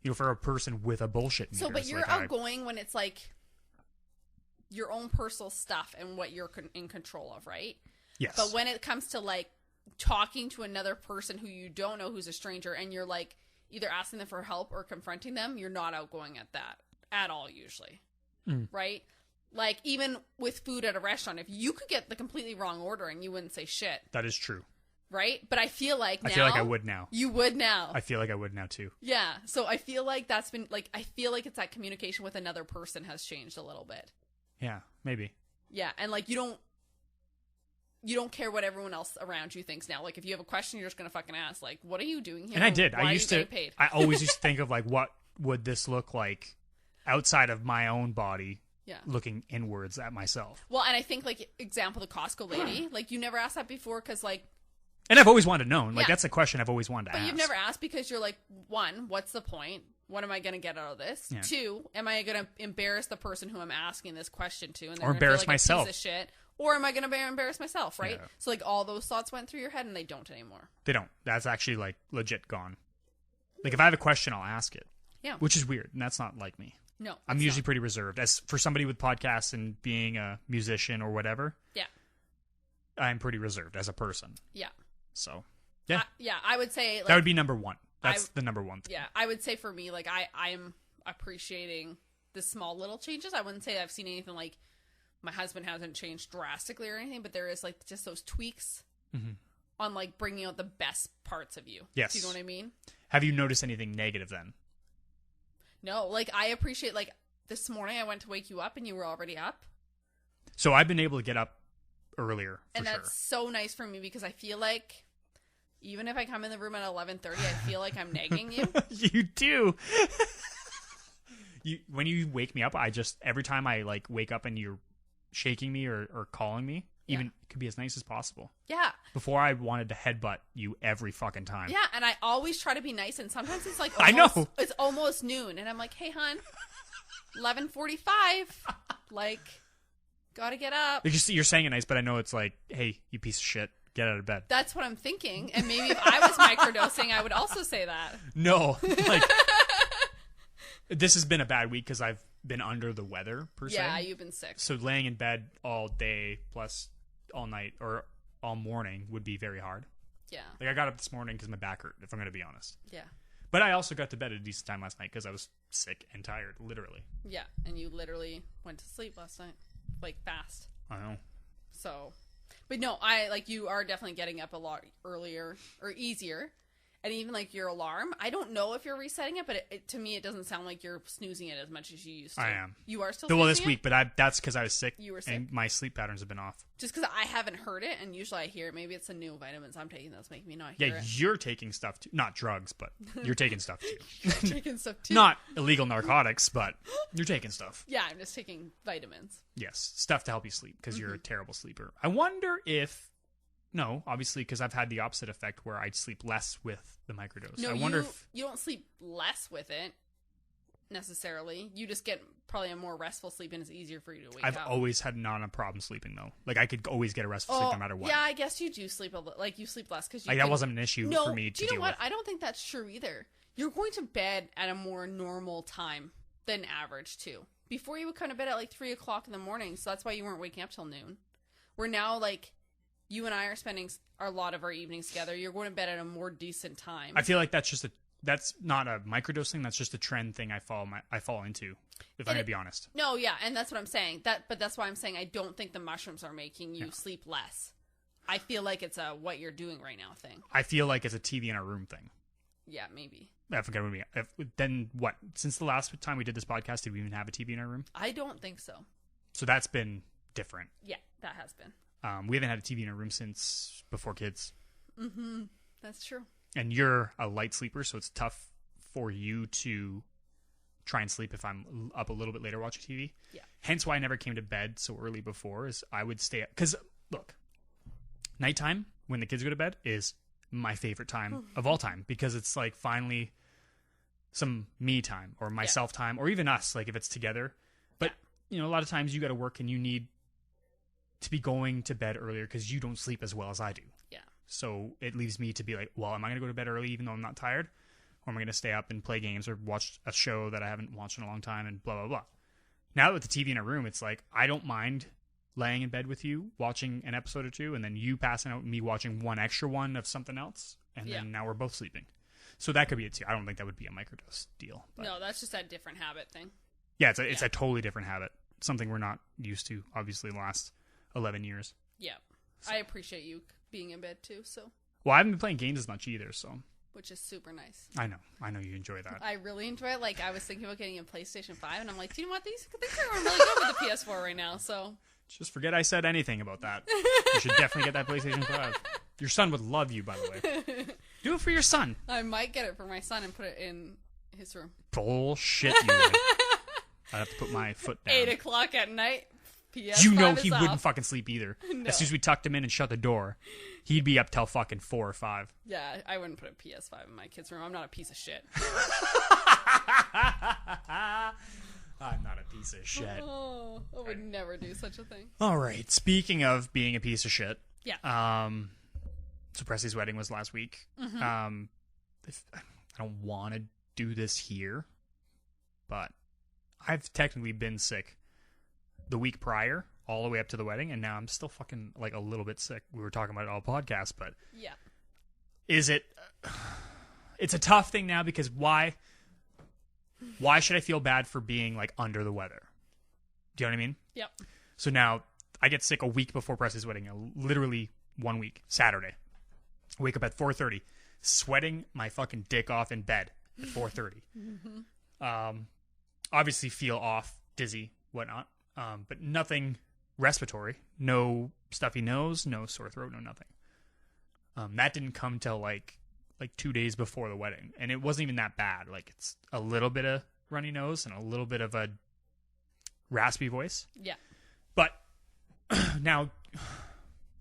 You know, for a person with a bullshit meter. So, but you're outgoing when it's like your own personal stuff and what you're in control of, right? Yes. But when it comes to like talking to another person who you don't know, who's a stranger, and you're like either asking them for help or confronting them, you're not outgoing at that at all usually, right? Like, even with food at a restaurant, if you could get the completely wrong order and you wouldn't say shit. That is true. Right? But I feel like now... I feel like I would now. You would now. I feel like I would now, too. Yeah. So I feel like that's been... Like, I feel like it's that communication with another person has changed a little bit. Yeah, maybe. Yeah. And, like, you don't care what everyone else around you thinks now. Like, if you have a question, you're just going to fucking ask, like, what are you doing here? And I did. Why I used are you to... getting paid? I always used to think of, like, what would this look like outside of my own body... Yeah. Looking inwards at myself. Well, and I think, like, example, the Costco lady, like, you never asked that before because, like... And I've always wanted to know. Like, Yeah. that's a question I've always wanted to ask. But you've never asked because you're like, one, what's the point? What am I going to get out of this? Yeah. Two, am I going to embarrass the person who I'm asking this question to? And they're Or gonna feel embarrass like myself. A piece of shit? Or am I going to embarrass myself, right? Yeah. So, like, all those thoughts went through your head and they don't anymore. They don't. That's actually, like, legit gone. Like, if I have a question, I'll ask it. Yeah. Which is weird, and that's not like me. No. I'm usually pretty reserved. As for somebody with podcasts and being a musician or whatever, Yeah. I'm pretty reserved as a person. Yeah. So, yeah. I would say... Like, that would be number one. That's the number one thing. Yeah, I would say for me, like, I am appreciating the small little changes. I wouldn't say I've seen anything like my husband hasn't changed drastically or anything, but there is, like, just those tweaks on, like, bringing out the best parts of you. Yes. Do you know what I mean? Have you noticed anything negative then? No, like, I appreciate, like, this morning I went to wake you up and you were already up. So I've been able to get up earlier, for And sure. that's so nice for me because I feel like even if I come in the room at 11:30, I feel like I'm nagging you. You do. when you wake me up, every time I like wake up and you're shaking me or calling me, even it could be as nice as possible. Yeah. Before I wanted to headbutt you every fucking time. Yeah, and I always try to be nice, and sometimes it's like I know. It's almost noon, and I'm like, hey, hon, 11:45, like, gotta get up. You're saying it nice, but I know it's like, hey, you piece of shit, get out of bed. That's what I'm thinking, and maybe if I was microdosing, I would also say that. No, like, this has been a bad week because I've been under the weather, per se. Yeah, you've been sick. So laying in bed all day plus all night or all morning would be very hard. Yeah. Like, I got up this morning because my back hurt, if I'm going to be honest. Yeah. But I also got to bed at a decent time last night because I was sick and tired, literally. Yeah, and you literally went to sleep last night, like, fast. I know. So, but no, you are definitely getting up a lot earlier or easier. And even like your alarm, I don't know if you're resetting it, but to me, it doesn't sound like you're snoozing it as much as you used to. I am. You are still well, snoozing this week, but that's because I was sick. You were sick. And my sleep patterns have been off. Just because I haven't heard it, and usually I hear it. Maybe it's the new vitamins I'm taking that's making me not hear it. You're taking stuff too. Not drugs, but you're taking stuff too. Taking stuff too. Not illegal narcotics, but you're taking stuff. Yeah, I'm just taking vitamins. Yes, stuff to help you sleep because you're a terrible sleeper. I wonder if... No, obviously, because I've had the opposite effect where I'd sleep less with the microdose. No, I wonder if you don't sleep less with it necessarily. You just get probably a more restful sleep, and it's easier for you to wake up. I've always had not a problem sleeping though. Like, I could always get a restful sleep no matter what. Yeah, I guess you do sleep you sleep less because that wasn't an issue for me to do you know deal what? with. I don't think that's true either. You're going to bed at a more normal time than average too. Before you would come to bed at like 3 o'clock in the morning, so that's why you weren't waking up till noon. We're now like. You and I are spending a lot of our evenings together. You're going to bed at a more decent time. I feel like that's not a microdose thing. That's just a trend thing I fall into, if I'm going to be honest. No, yeah, and that's what I'm saying. But that's why I'm saying I don't think the mushrooms are making you sleep less. I feel like it's a what you're doing right now thing. I feel like it's a TV in our room thing. Yeah, maybe. Then what? Since the last time we did this podcast, did we even have a TV in our room? I don't think so. So that's been different. Yeah, that has been. We haven't had a TV in our room since before kids. Mm-hmm. That's true. And you're a light sleeper, so it's tough for you to try and sleep if I'm up a little bit later watching TV. Yeah. Hence why I never came to bed so early before, is I would stay up. Because, look, nighttime, when the kids go to bed, is my favorite time of all time. Because it's like finally some me time or myself time, or even us, like if it's together. But, a lot of times you got to work and you need to be going to bed earlier because you don't sleep as well as I do. Yeah. So it leaves me to be like, well, am I going to go to bed early even though I'm not tired? Or am I going to stay up and play games or watch a show that I haven't watched in a long time and blah, blah, blah. Now with the TV in a room, it's like, I don't mind laying in bed with you, watching an episode or two, and then you passing out and me watching one extra one of something else. And then now we're both sleeping. So that could be it too. I don't think that would be a microdose deal. But no, that's just that different habit thing. Yeah, it's a totally different habit. Something we're not used to, obviously, the last 11 years. Yeah. So. I appreciate you being in bed too, so. Well, I haven't been playing games as much either, so. Which is super nice. I know you enjoy that. I really enjoy it. Like, I was thinking about getting a PlayStation 5, and I'm like, do you know what? These things are really good with the PS4 right now, so. Just forget I said anything about that. You should definitely get that PlayStation 5. Your son would love you, by the way. Do it for your son. I might get it for my son and put it in his room. Bullshit, you would. I'd have to put my foot down. 8 o'clock at night. PS5 you know he off. wouldn't fucking sleep either. No. As soon as we tucked him in and shut the door, he'd be up till fucking 4 or 5. Yeah, I wouldn't put a PS5 in my kid's room. I'm not a piece of shit. I'm not a piece of shit. Oh, I would never do such a thing. All right. Speaking of being a piece of shit. Yeah. So Presley's wedding was last week. Mm-hmm. I don't want to do this here, but I've technically been sick the week prior, all the way up to the wedding, and now I'm still fucking like a little bit sick. We were talking about it all podcast, but yeah, is it? It's a tough thing now because why should I feel bad for being like under the weather? Do you know what I mean? Yep. So now I get sick a week before Presley's wedding, literally 1 week, Saturday. I wake up at 4:30, sweating my fucking dick off in bed at 4:30. Mm-hmm. Obviously feel off, dizzy, whatnot. But nothing respiratory, no stuffy nose, no sore throat, no nothing. That didn't come till like 2 days before the wedding, and it wasn't even that bad. Like it's a little bit of runny nose and a little bit of a raspy voice. Yeah. But now,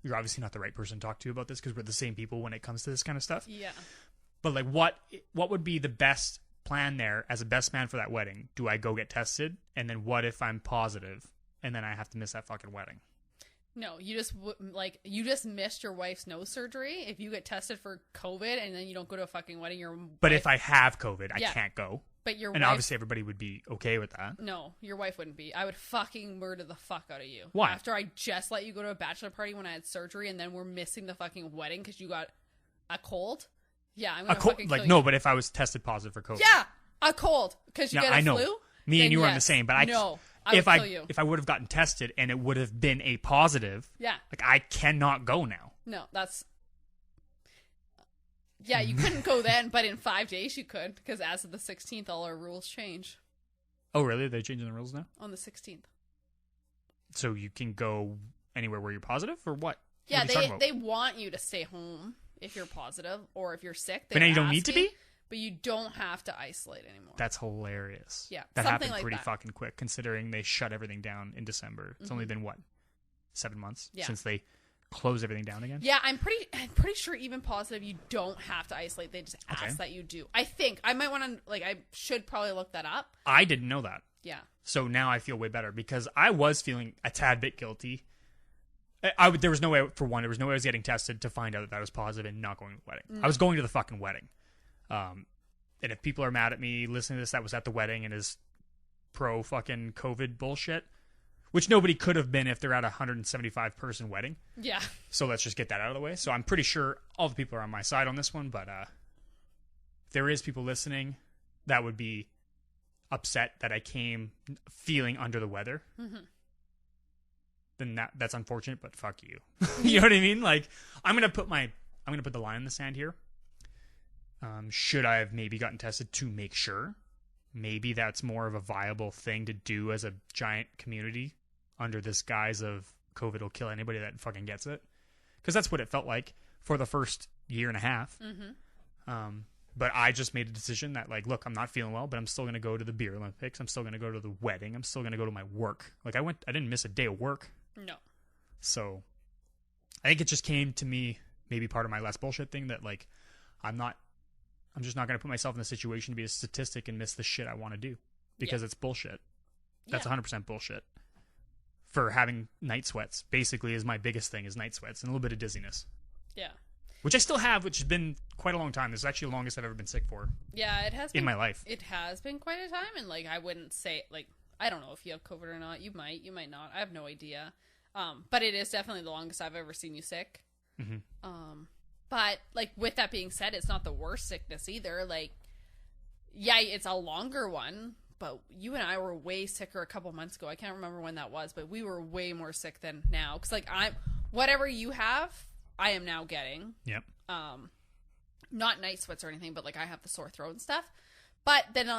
you're obviously not the right person to talk to about this because we're the same people when it comes to this kind of stuff. Yeah. But like, what would be the best plan there as a best man for that wedding? Do I go get tested? And then what if I'm positive and then I have to miss that fucking wedding? No, you just missed your wife's nose surgery. If you get tested for COVID and then you don't go to a fucking wedding, But if I have COVID, I can't go. But your and wife, obviously everybody would be okay with that. No, your wife wouldn't be. I would fucking murder the fuck out of you. Why? After I just let you go to a bachelor party when I had surgery and then we're missing the fucking wedding because you got a cold? Yeah, I'm gonna fucking kill you. No, but if I was tested positive for COVID. Yeah, a cold because you get a flu. Me and you are on the same, but if I would have gotten tested and it would have been a positive, like I cannot go now. No, you couldn't go then, but in 5 days you could because as of the 16th, all our rules change. Oh, really? Are they changing the rules now? On the 16th. So you can go anywhere where you're positive, or what? Yeah, they want you to stay home if you're positive or if you're sick. But now you don't need to be? But you don't have to isolate anymore. That's hilarious. Yeah. That happened pretty fucking quick considering they shut everything down in December. It's only been, 7 months since they closed everything down again? Yeah, I'm pretty sure even positive you don't have to isolate. They just ask that you do. I think. I might want to, I should probably look that up. I didn't know that. Yeah. So now I feel way better because I was feeling a tad bit guilty. There was no way, for one, I was getting tested to find out that I was positive and not going to the wedding. I was going to the fucking wedding. And if people are mad at me listening to this, that was at the wedding and is pro fucking COVID bullshit, which nobody could have been if they're at a 175 person wedding. Yeah. So let's just get that out of the way. So I'm pretty sure all the people are on my side on this one, but if there is people listening that would be upset that I came feeling under the weather, then that's unfortunate, but fuck you. You know what I mean? Like, I'm gonna put the line in the sand here. Should I have maybe gotten tested to make sure? Maybe that's more of a viable thing to do as a giant community under this guise of COVID will kill anybody that fucking gets it. Because that's what it felt like for the first year and a half. But I just made a decision that, look, I'm not feeling well, but I'm still going to go to the Beer Olympics. I'm still going to go to the wedding. I'm still going to go to my work. I didn't miss a day of work. No. So I think it just came to me, maybe part of my less bullshit thing, that I'm just not going to put myself in a situation to be a statistic and miss the shit I want to do because it's bullshit. That's 100% bullshit. For having night sweats, basically, is my biggest thing, is night sweats and a little bit of dizziness. Yeah. Which I still have, which has been quite a long time. This is actually the longest I've ever been sick for. Yeah, it has been. In my life. It has been quite a time, and I wouldn't say, I don't know if you have COVID or not. You might not. I have no idea. But it is definitely the longest I've ever seen you sick. But, with that being said, it's not the worst sickness either. Yeah, it's a longer one, but you and I were way sicker a couple months ago. I can't remember when that was, but we were way more sick than now. Because, whatever you have, I am now getting. Yep. Not night sweats or anything, but, I have the sore throat and stuff. But then,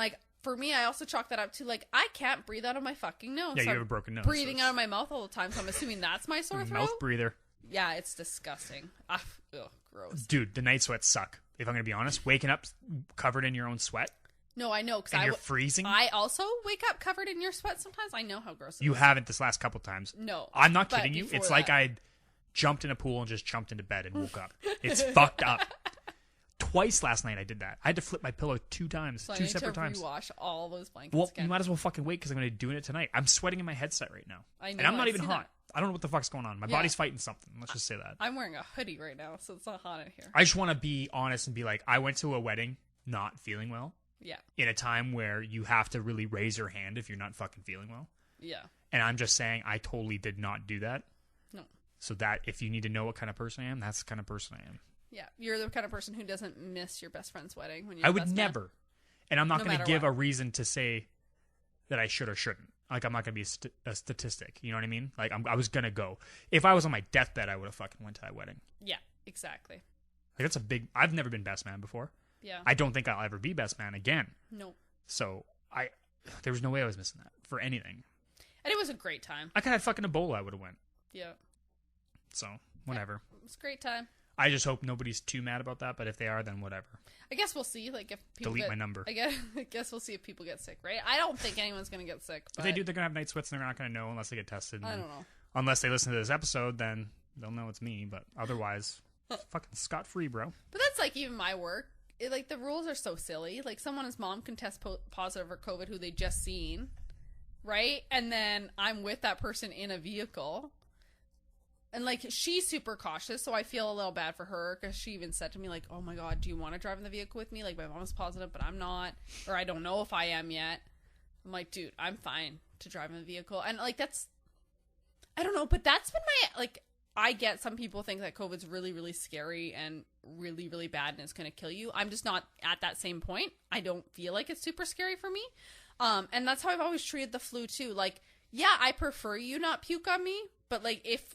for me, I also chalk that up to, I can't breathe out of my fucking nose. Yeah, you have a broken nose. Breathing out of my mouth all the time, so I'm assuming that's my sore throat. Mouth breather. Yeah, it's disgusting. Ugh, gross. Dude, the night sweats suck. If I'm going to be honest, waking up covered in your own sweat. No, I know. Because you're freezing. I also wake up covered in your sweat sometimes. I know how gross it is. You haven't this last couple times. No. I'm not kidding you. It's like I jumped in a pool and just jumped into bed and woke up. It's fucked up. Twice last night I did that. I had to flip my pillow 2 times. So 2 separate times. Wash all those blankets again. You might as well fucking wait because I'm going to be doing it tonight. I'm sweating in my headset right now. I know. And I'm not even hot. I don't know what the fuck's going on. My body's fighting something. Let's just say that. I'm wearing a hoodie right now, so it's not hot in here. I just want to be honest and be like, I went to a wedding not feeling well. Yeah. In a time where you have to really raise your hand if you're not fucking feeling well. Yeah. And I'm just saying I totally did not do that. No. So that if you need to know what kind of person I am, that's the kind of person I am. Yeah. You're the kind of person who doesn't miss your best friend's wedding. When I would never. Man. And I'm not going to give what. a reason to say that I should or shouldn't. I'm not going to be a statistic. You know what I mean? I was going to go. If I was on my deathbed, I would have fucking went to that wedding. Yeah, exactly. That's a big... I've never been best man before. Yeah. I don't think I'll ever be best man again. No. So, there was no way I was missing that for anything. And it was a great time. I could have fucking Ebola, I would have went. Yeah. So, whatever. Yeah, it was a great time. I just hope nobody's too mad about that, but if they are, then whatever. I guess we'll see. Like if people delete my number. I guess we'll see if people get sick, right? I don't think anyone's gonna get sick. But if they do, they're gonna have night sweats, and they're not gonna know unless they get tested. I don't know. Unless they listen to this episode, then they'll know it's me. But otherwise, fucking scot-free, bro. But that's like even my work. Like the rules are so silly. Like someone's mom can test positive for COVID who they just seen, right? And then I'm with that person in a vehicle. And, like, she's super cautious, so I feel a little bad for her, because she even said to me, like, oh, my God, do you want to drive in the vehicle with me? Like, my mom's positive, but I'm not. Or I don't know if I am yet. I'm like, dude, I'm fine to drive in the vehicle. And, like, that's... I don't know, but that's been my... Like, I get some people think that COVID's really, really scary and really, really bad and it's going to kill you. I'm just not at that same point. I don't feel like it's super scary for me. And that's how I've always treated the flu, too. Like, yeah, I prefer you not puke on me, but, like, if...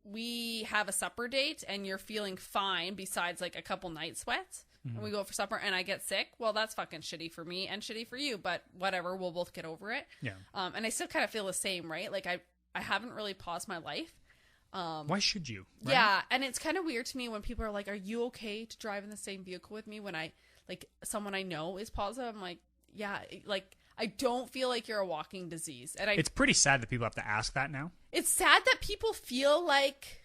we have a supper date and you're feeling fine besides like a couple night sweats and we go for supper and I get sick, well, that's fucking shitty for me and shitty for you, but whatever, we'll both get over it. Yeah. And I still kind of feel the same, right? Like I haven't really paused my life. Why should you? Right? Yeah. And it's kind of weird to me when people are like, are you okay to drive in the same vehicle with me when I like someone I know is positive? I'm like, yeah, like I don't feel like you're a walking disease. And it's pretty sad that people have to ask that now. It's sad that people feel like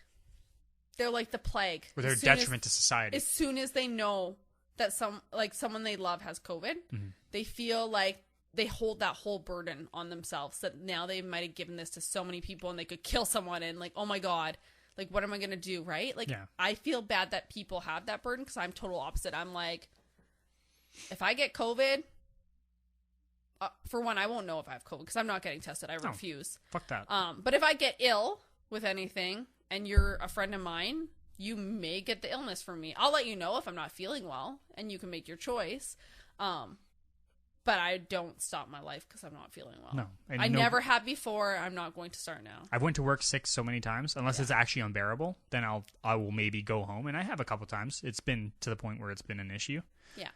they're like the plague. Or they're a detriment to society. As soon as they know that someone they love has COVID, they feel like they hold that whole burden on themselves, that now they might have given this to so many people and they could kill someone and like, oh my God, like what am I going to do, right? Like I feel bad that people have that burden because I'm total opposite. I'm like, if I get COVID... for one, I won't know if I have COVID because I'm not getting tested. I refuse. Fuck that. But if I get ill with anything and you're a friend of mine, you may get the illness from me. I'll let you know if I'm not feeling well and you can make your choice. But I don't stop my life because I'm not feeling well. No. I never have before. I'm not going to start now. I've went to work sick so many times. Unless it's actually unbearable, then I will maybe go home. And I have a couple times. It's been to the point where it's been an issue. Yeah.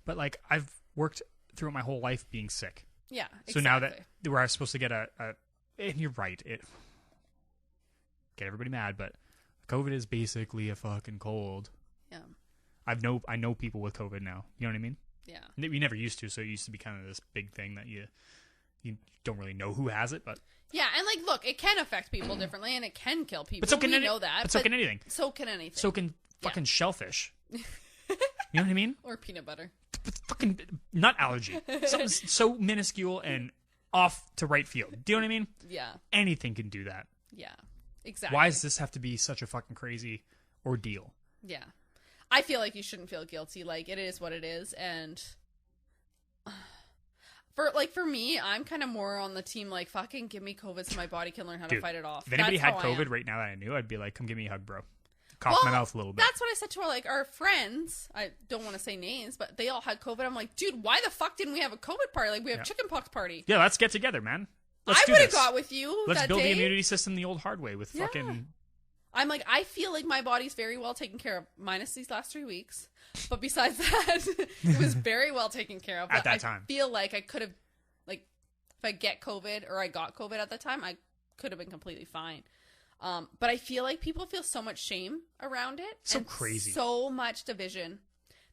But like I've worked throughout my whole life being sick. Yeah, exactly. So now that where I was supposed to get and you're right, it get everybody mad, but COVID is basically a fucking cold. Yeah. I know people with COVID now. You know what I mean? Yeah. We never used to, so it used to be kind of this big thing that you don't really know who has it, but yeah, and like look, it can affect people differently and it can kill people. But so can know that. But so can anything. So can anything. So can fucking shellfish. You know what I mean? Or peanut butter. Fucking nut allergy. Something so minuscule and off to right field. Do you know what I mean? Yeah. Anything can do that. Yeah. Exactly. Why does this have to be such a fucking crazy ordeal? Yeah. I feel like you shouldn't feel guilty. Like, it is what it is. And for me, I'm kind of more on the team, like, fucking give me COVID so my body can learn how to fight it off. If anybody had COVID right now that I knew, I'd be like, come give me a hug, bro. Cough my mouth a little bit. That's what I said to our friends. I don't want to say names, but they all had COVID. I'm like, dude, why the fuck didn't we have a COVID party? Like, we have chickenpox party. Yeah, let's get together, man. I would have got with you. Let's build the immunity system the old hard way with fucking. I'm like, I feel like my body's very well taken care of, minus these last 3 weeks. But besides that, it was very well taken care of. At that time. I feel like I could have, like, if I get COVID or I got COVID at that time, I could have been completely fine. But I feel like people feel so much shame around it. So crazy. So much division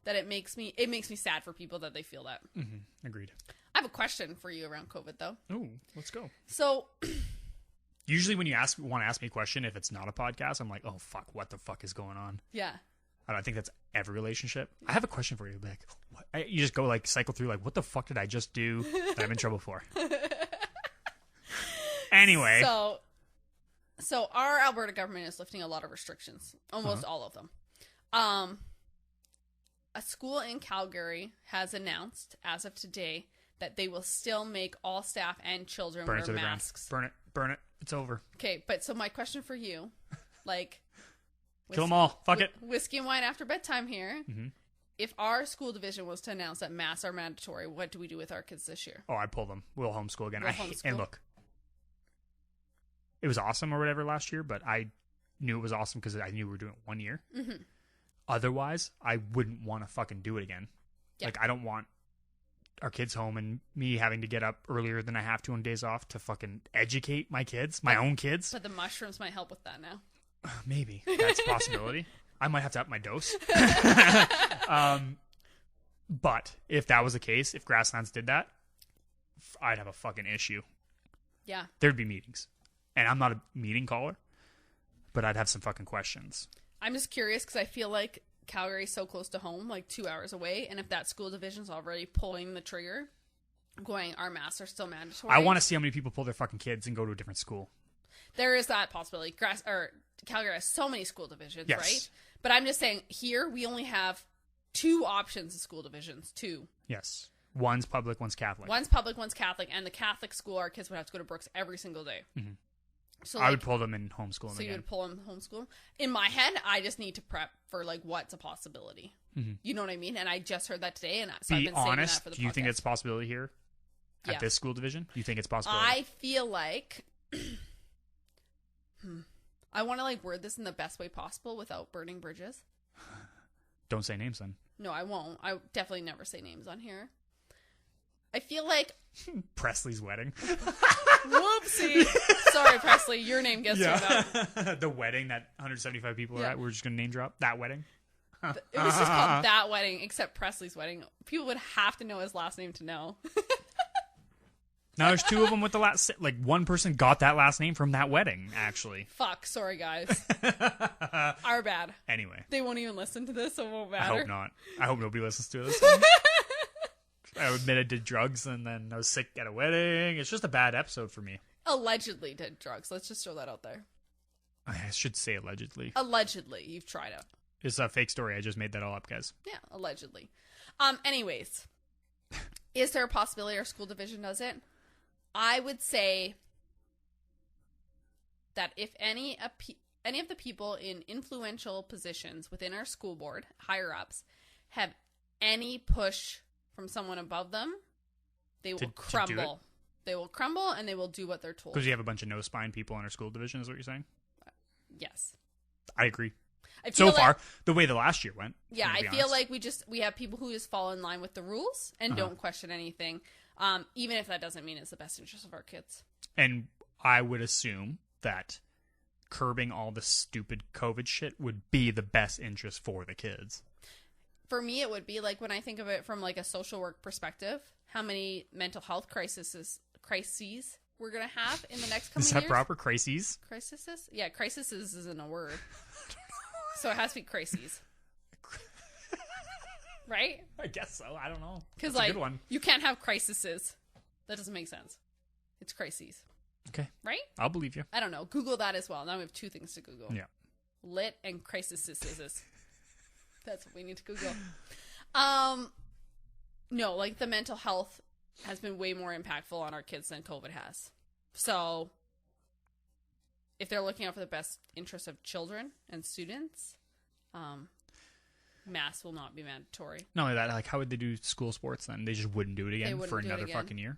that it makes me sad for people that they feel that. Mm-hmm. Agreed. I have a question for you around COVID, though. Oh, let's go. So, usually when you want to ask me a question, if it's not a podcast, I'm like, oh, fuck, what the fuck is going on? Yeah. I think that's every relationship. I have a question for you. Like, you just go, like, cycle through, like, what the fuck did I just do that I'm in trouble for? Anyway. So our Alberta government is lifting a lot of restrictions. Almost all of them. A school in Calgary has announced, as of today, that they will still make all staff and children wear masks. Burn it. It's over. Okay, but so my question for you, like... Kill them all. Fuck it. Whiskey and wine after bedtime here. Mm-hmm. If our school division was to announce that masks are mandatory, what do we do with our kids this year? Oh, I'd pull them. We'll homeschool again. Homeschool. And look, it was awesome or whatever last year, but I knew it was awesome because I knew we were doing it 1 year. Mm-hmm. Otherwise, I wouldn't want to fucking do it again. Yeah. Like, I don't want our kids home and me having to get up earlier than I have to on days off to fucking educate my kids, my own kids. But the mushrooms might help with that now. Maybe. That's a possibility. I might have to up my dose. But if that was the case, if Grasslands did that, I'd have a fucking issue. Yeah. There'd be meetings. And I'm not a meeting caller, but I'd have some fucking questions. I'm just curious because I feel like Calgary's so close to home, like 2 hours away, and if that school division's already pulling the trigger, going, our masks are still mandatory. I want to see how many people pull their fucking kids and go to a different school. There is that possibility. Calgary has so many school divisions, Yes. right? But I'm just saying, here we only have 2 options of school divisions. 2. Yes. One's public, one's Catholic. One's public, one's Catholic, and the Catholic school, our kids would have to go to Brooks every single day. Mm-hmm. So I would pull them in homeschooling So again. you would pull them homeschool? In my head, I just need to prep for, like, what's a possibility. Mm-hmm. You know what I mean? And I just heard that today, and so I've Be been saying honest, that for the do you think podcast. it's a possibility here at this school division? Do you think it's possible? I feel like... I want to, like, word this in the best way possible without burning bridges. Don't say names then. No, I won't. I definitely never say names on here. I feel like... Presley's wedding. Whoopsie. Sorry, Presley. Your name gets through that. The wedding that 175 people are at. We're just going to name drop that wedding. It was just called That Wedding, except Presley's wedding. People would have to know his last name to know. Now there's 2 of them with the last... Like, one person got that last name from that wedding, actually. Fuck. Sorry, guys. Our bad. Anyway. They won't even listen to this, so it won't I matter. hope not. I hope nobody listens to this. I admit I did drugs and then I was sick at a wedding. It's just a bad episode for me. Allegedly did drugs. Let's just throw that out there. I should say allegedly. Allegedly. You've tried it. It's a fake story. I just made that all up, guys. Yeah, allegedly. Anyways. Is there a possibility our school division does it? I would say that if any of the people in influential positions within our school board, higher ups, have any push from someone above them, they will crumble. They will crumble and they will do what they're told. Because you have a bunch of no spine people in our school division, is what you're saying? Yes. I agree. I feel so far, the way the last year went. Yeah, I feel like we have people who just fall in line with the rules and don't question anything, even if that doesn't mean it's the best interest of our kids. And I would assume that curbing all the stupid COVID shit would be the best interest for the kids. For me, it would be like when I think of it from like a social work perspective, how many mental health crises we're going to have in the next coming years. Is that proper? Crises? Crises? Yeah, crises isn't a word. So it has to be crises. Right? I guess so. I don't know. Because like, a good one. You can't have crises. That doesn't make sense. It's crises. Okay. Right? I'll believe you. I don't know. Google that as well. Now we have 2 things to Google. Yeah. Lit and crises. That's what we need to Google. No, like the mental health has been way more impactful on our kids than COVID has. So if they're looking out for the best interests of children and students, masks will not be mandatory. Not only that, like, how would they do school sports then? They just wouldn't do it again for another fucking year.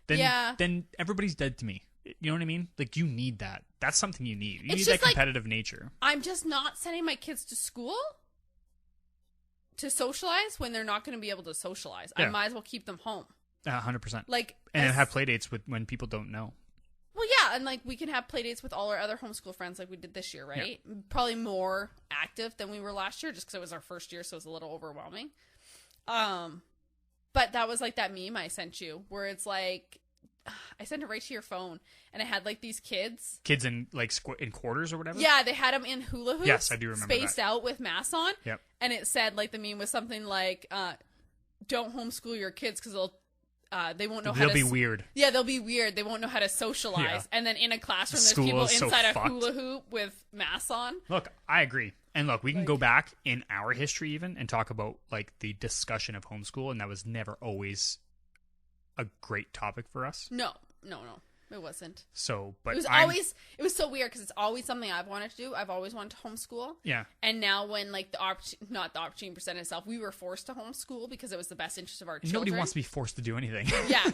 Then everybody's dead to me. You know what I mean? Like, you need that. That's something you need. You need that competitive nature. I'm just not sending my kids to school to socialize when they're not going to be able to socialize. Yeah. I might as well keep them home. 100%. Like, and have play dates with when people don't know. Well, yeah, and like we can have play dates with all our other homeschool friends like we did this year, right? Yeah. Probably more active than we were last year just because it was our first year, so it was a little overwhelming. But that was like that meme I sent you where it's like, I sent it right to your phone, and it had like these kids in like in quarters or whatever. Yeah, they had them in hula hoops. Yes, I do remember spaced out with masks on. Yep. And it said like the meme was something like, "Don't homeschool your kids because they won't know how to... They'll be weird. Yeah, they'll be weird. They won't know how to socialize." Yeah. And then in a classroom, there's people inside a hula hoop with masks on. Look, I agree. And look, we can go back in our history even and talk about like the discussion of homeschool, and that was never always a great topic for us. No, it wasn't. So, but it was so weird because it's always something I've wanted to do. I've always wanted to homeschool. Yeah. And now when like not the opportunity presented itself, we were forced to homeschool because it was the best interest of our children. Nobody wants to be forced to do anything. Yeah.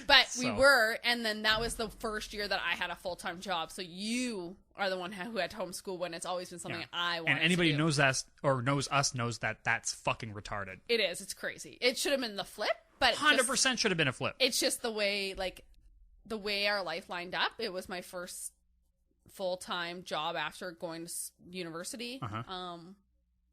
But we were, and then that was the first year that I had a full-time job. So you are the one who had to homeschool when it's always been something I wanted to do. And anybody who knows us or knows us knows that that's fucking retarded. It is. It's crazy. It should have been the flip, but 100% should have been a flip. It's just the way our life lined up. It was my first full-time job after going to university.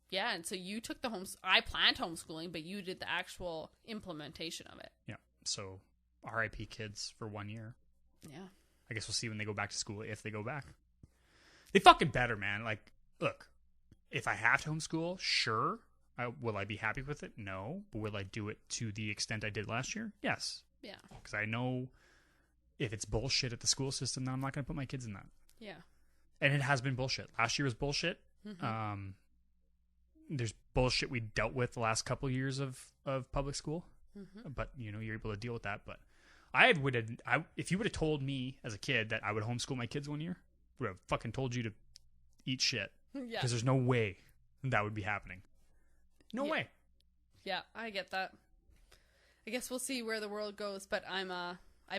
Yeah, and so you took the I planned homeschooling, but you did the actual implementation of it. Yeah. So RIP kids for 1 year. Yeah. I guess we'll see when they go back to school, if they go back. They fucking better, man. Like, look, if I have to homeschool, sure. Will I be happy with it? No. But will I do it to the extent I did last year? Yes. Yeah. Because I know if it's bullshit at the school system, then I'm not going to put my kids in that. Yeah. And it has been bullshit. Last year was bullshit. Mm-hmm. There's bullshit we dealt with the last couple of years of public school. Mm-hmm. But, you're able to deal with that. But if you would have told me as a kid that I would homeschool my kids 1 year, I would have fucking told you to eat shit. Yeah. Because there's no way that would be happening. No way. Yeah, I get that. I guess we'll see where the world goes, but I'm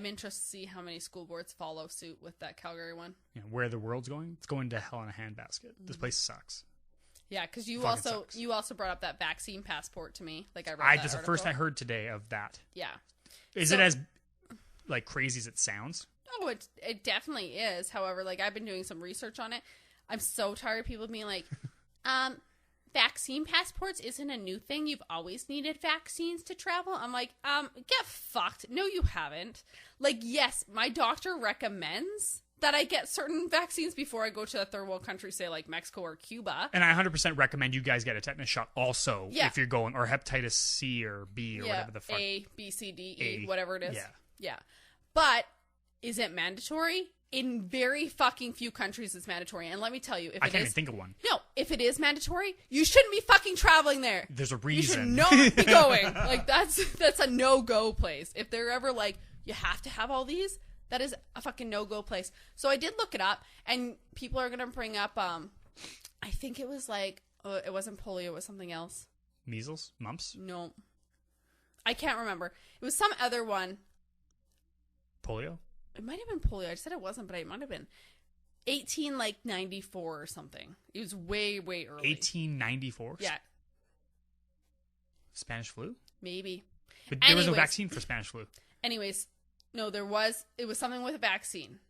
interested to see how many school boards follow suit with that Calgary one. Yeah, where the world's going? It's going to hell in a handbasket. This place sucks. Yeah, because you Fucking also brought up that vaccine passport to me. Like I read that that's the first I heard today of that. Yeah. Is it as like crazy as it sounds? Oh, it definitely is. However, like I've been doing some research on it. I'm so tired of people being like, vaccine passports isn't a new thing. You've always needed vaccines to travel. I'm like, get fucked. No, you haven't. Like, yes, my doctor recommends that I get certain vaccines before I go to a third world country, say like Mexico or Cuba. And I 100% recommend you guys get a tetanus shot also Yeah. if you're going, or hepatitis C or B or whatever the fuck. A, B, C, D, E, whatever it is. Yeah. Yeah. But is it mandatory? In very fucking few countries it's mandatory. And let me tell you, if I it can't is, even think of one. no, if it is mandatory, you shouldn't be fucking traveling there. There's a You should reason. not be going. Like that's a no-go place. If they're ever like, you have to have all these, that is a fucking no-go place. So I did look it up, and people are gonna bring up I think it was like it wasn't polio, it was something else. Measles? Mumps? No. I can't remember. It was some other one. Polio? It might have been polio. I said it wasn't, but it might have been 1894 or something. It was way, way early. 1894? Yeah. Spanish flu? Maybe. But there was no vaccine for Spanish flu. Anyways, no, it was something with a vaccine.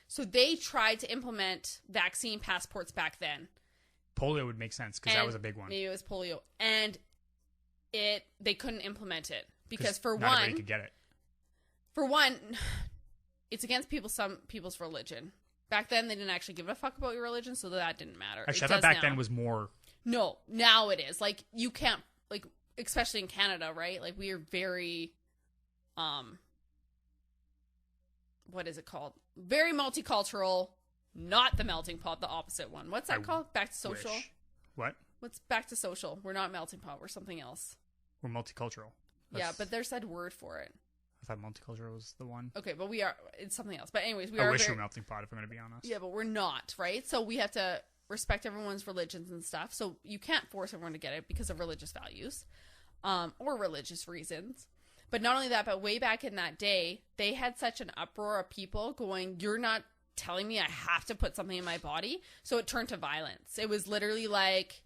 So they tried to implement vaccine passports back then. Polio would make sense because that was a big one. Maybe it was polio. And they couldn't implement it because not everybody could get it. For one, it's against some people's religion. Back then, they didn't actually give a fuck about your religion, so that didn't matter. Actually, I thought back then was more... No, now it is. Like, you can't, like, especially in Canada, right? Like, we are very, what is it called? Very multicultural, not the melting pot, the opposite one. What's that called? Back to social? Wish. What? What's back to social? We're not melting pot, we're something else. We're multicultural. Yeah, but there's that word for it. I thought multicultural was the one. Okay, but it's something else. But anyways, I wish we were melting pot, if I'm going to be honest. Yeah, but we're not, right? So we have to respect everyone's religions and stuff. So you can't force everyone to get it because of religious values or religious reasons. But not only that, but way back in that day, they had such an uproar of people going, you're not telling me I have to put something in my body. So it turned to violence. It was literally like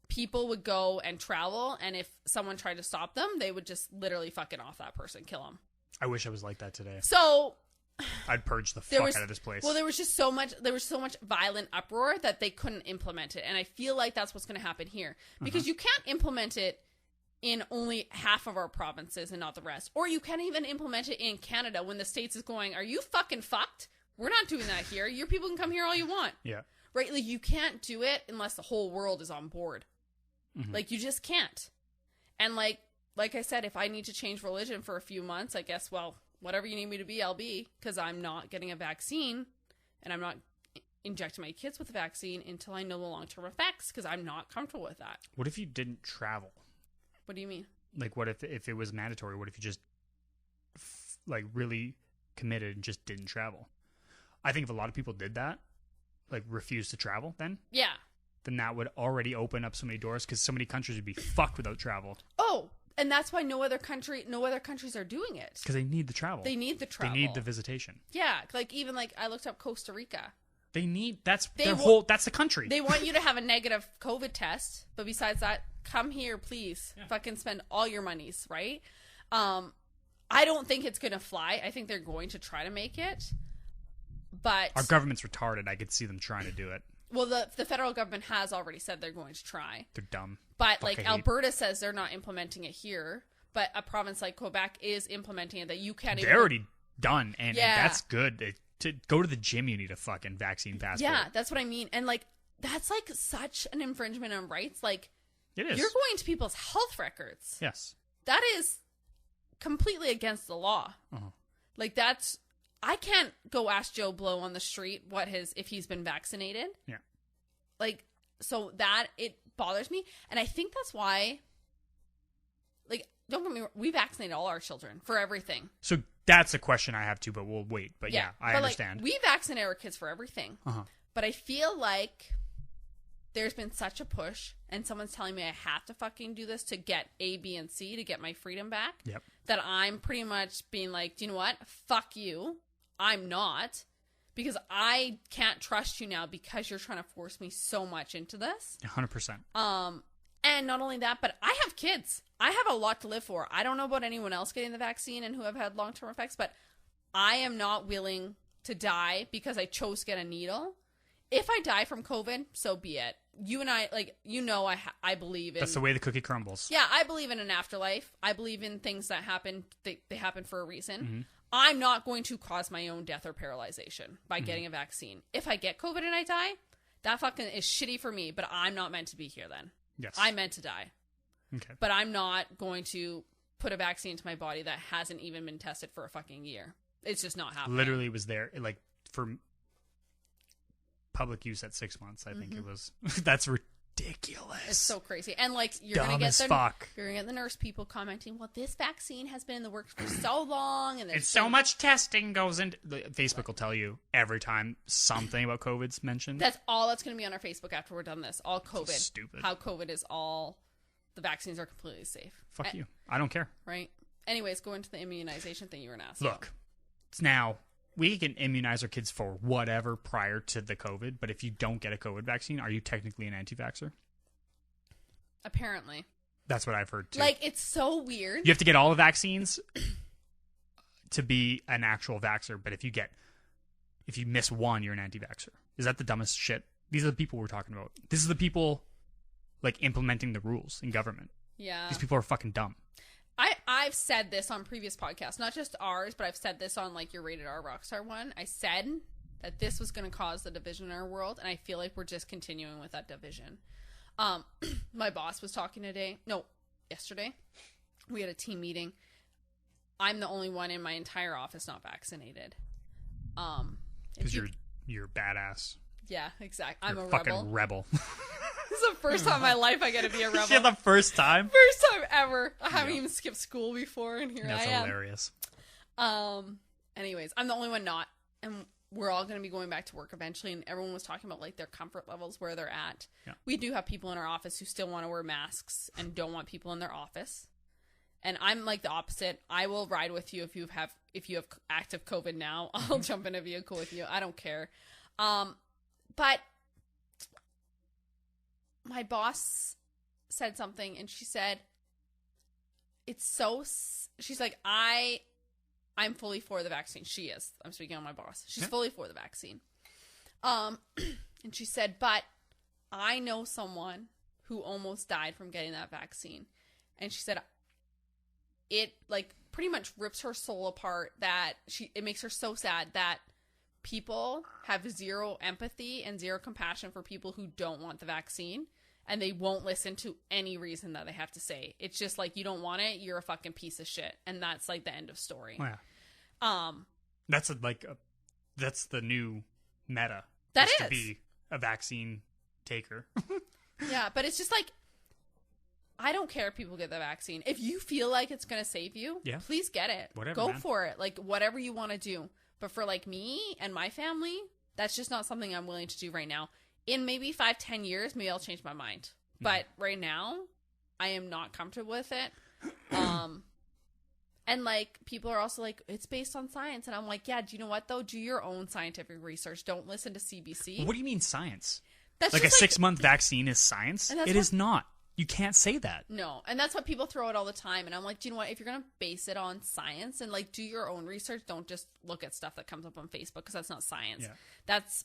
people would go and travel, and if someone tried to stop them, they would just literally fucking off that person, kill them. I wish I was like that today. So I'd purge the fuck out of this place. Well, there was so much violent uproar that they couldn't implement it. And I feel like that's what's going to happen here. Because you can't implement it in only half of our provinces and not the rest. Or you can't even implement it in Canada when the States is going, are you fucking fucked? We're not doing that here. Your people can come here all you want. Yeah. Right? Like, you can't do it unless the whole world is on board. Mm-hmm. Like, you just can't. And like I said, if I need to change religion for a few months, I guess, well, whatever you need me to be, I'll be, because I'm not getting a vaccine, and I'm not injecting my kids with a vaccine until I know the long-term effects, because I'm not comfortable with that. What if you didn't travel? What do you mean? Like, what if it was mandatory? What if you just, like, really committed and just didn't travel? I think if a lot of people did that, like, refused to travel, then that would already open up so many doors, because so many countries would be fucked without travel. Oh, and that's why no other countries are doing it. Because they need the travel. They need the travel. They need the visitation. Yeah, like even like I looked up Costa Rica. They need that's They that's the country. They want you to have a negative COVID test, but besides that, come here, please. Yeah. Fucking spend all your monies, right? I don't think it's gonna fly. I think they're going to try to make it, but our government's retarded. I could see them trying to do it. Well, the federal government has already said they're going to try. They're dumb. But like Alberta says they're not implementing it here. But a province like Quebec is implementing it that you can't even... They're already done. And that's good. To go to the gym, you need a fucking vaccine passport. Yeah, that's what I mean. And like, that's like such an infringement on rights. Like, it is. You're going to people's health records. Yes. That is completely against the law. Uh-huh. Like, that's... I can't go ask Joe Blow on the street if he's been vaccinated. Yeah. Like, so that, it bothers me. And I think that's why, like, don't get me wrong, we vaccinated all our children for everything. So that's a question I have too, but we'll wait. But yeah, I understand. Like, we vaccinate our kids for everything. Uh-huh. But I feel like there's been such a push, and someone's telling me I have to fucking do this to get A, B, and C to get my freedom back. Yep. That I'm pretty much being like, do you know what? Fuck you. I'm not, because I can't trust you now because you're trying to force me so much into this. 100%. And not only that, but I have kids. I have a lot to live for. I don't know about anyone else getting the vaccine and who have had long-term effects, but I am not willing to die because I chose to get a needle. If I die from COVID, so be it. You and I, like, I believe in... That's the way the cookie crumbles. Yeah, I believe in an afterlife. I believe in things that happen. They happen for a reason. Mm-hmm. I'm not going to cause my own death or paralyzation by getting a vaccine. If I get COVID and I die, that fucking is shitty for me, but I'm not meant to be here then. Yes. I'm meant to die. Okay. But I'm not going to put a vaccine into my body that hasn't even been tested for a fucking year. It's just not happening. Literally was there, like, for public use at 6 months, I think it was. That's ridiculous. It's so crazy. And like, you're Dumb gonna get the nurse people commenting, well, this vaccine has been in the works for so long, and it's so much testing goes into... Facebook will tell you every time something about COVID's mentioned. That's all that's gonna be on our Facebook after we're done this. All COVID. So stupid. How COVID is all... The vaccines are completely safe. Fuck you. I don't care. Right? Anyways, go into the immunization thing you were going to ask. Look, it's now... We can immunize our kids for whatever prior to the COVID, but if you don't get a COVID vaccine, are you technically an anti-vaxxer? Apparently. That's what I've heard, too. Like, it's so weird. You have to get all the vaccines to be an actual vaxxer, but if you miss one, you're an anti-vaxxer. Is that the dumbest shit? These are the people we're talking about. This is the people, like, implementing the rules in government. Yeah. These people are fucking dumb. I've said this on previous podcasts, not just ours, but I've said this on like your Rated R Rockstar one. I said that this was going to cause the division in our world, and I feel like we're just continuing with that division. My boss was talking yesterday. We had a team meeting. I'm the only one in my entire office not vaccinated. Because you're badass. Yeah, exactly. I'm a fucking rebel. This is the first time in my life I get to be a rebel. Yeah, the first time? First time ever. I haven't even skipped school before, and here I am. That's hilarious. Anyways, I'm the only one not. And we're all going to be going back to work eventually, and everyone was talking about, like, their comfort levels, where they're at. Yeah. We do have people in our office who still want to wear masks and don't want people in their office. And I'm, like, the opposite. I will ride with you if you have active COVID now. I'll jump in a vehicle with you. I don't care. But my boss said something, and she said, she's like, I'm fully for the vaccine. She is. I'm speaking on my boss. She's fully for the vaccine. And she said, but I know someone who almost died from getting that vaccine. And she said, it, like, pretty much rips her soul apart, that it makes her so sad that people have zero empathy and zero compassion for people who don't want the vaccine, and they won't listen to any reason that they have to say. It's just like, you don't want it, you're a fucking piece of shit, and that's like the end of story. Oh, yeah. That's that's the new meta. That is to be a vaccine taker. Yeah, but it's just like, I don't care if people get the vaccine. If you feel like it's gonna save you, please get it. Whatever, go man. for it. Like, whatever you want to do. But for, like, me and my family, that's just not something I'm willing to do right now. In maybe 5-10 years, maybe I'll change my mind. But right now, I am not comfortable with it. And, like, people are also like, it's based on science. And I'm like, yeah, do you know what, though? Do your own scientific research. Don't listen to CBC. What do you mean science? That's like, a 6-month vaccine is science? It is not. You can't say that. No. And that's what people throw out all the time. And I'm like, do you know what? If you're going to base it on science and, like, do your own research, don't just look at stuff that comes up on Facebook, because that's not science. Yeah. That's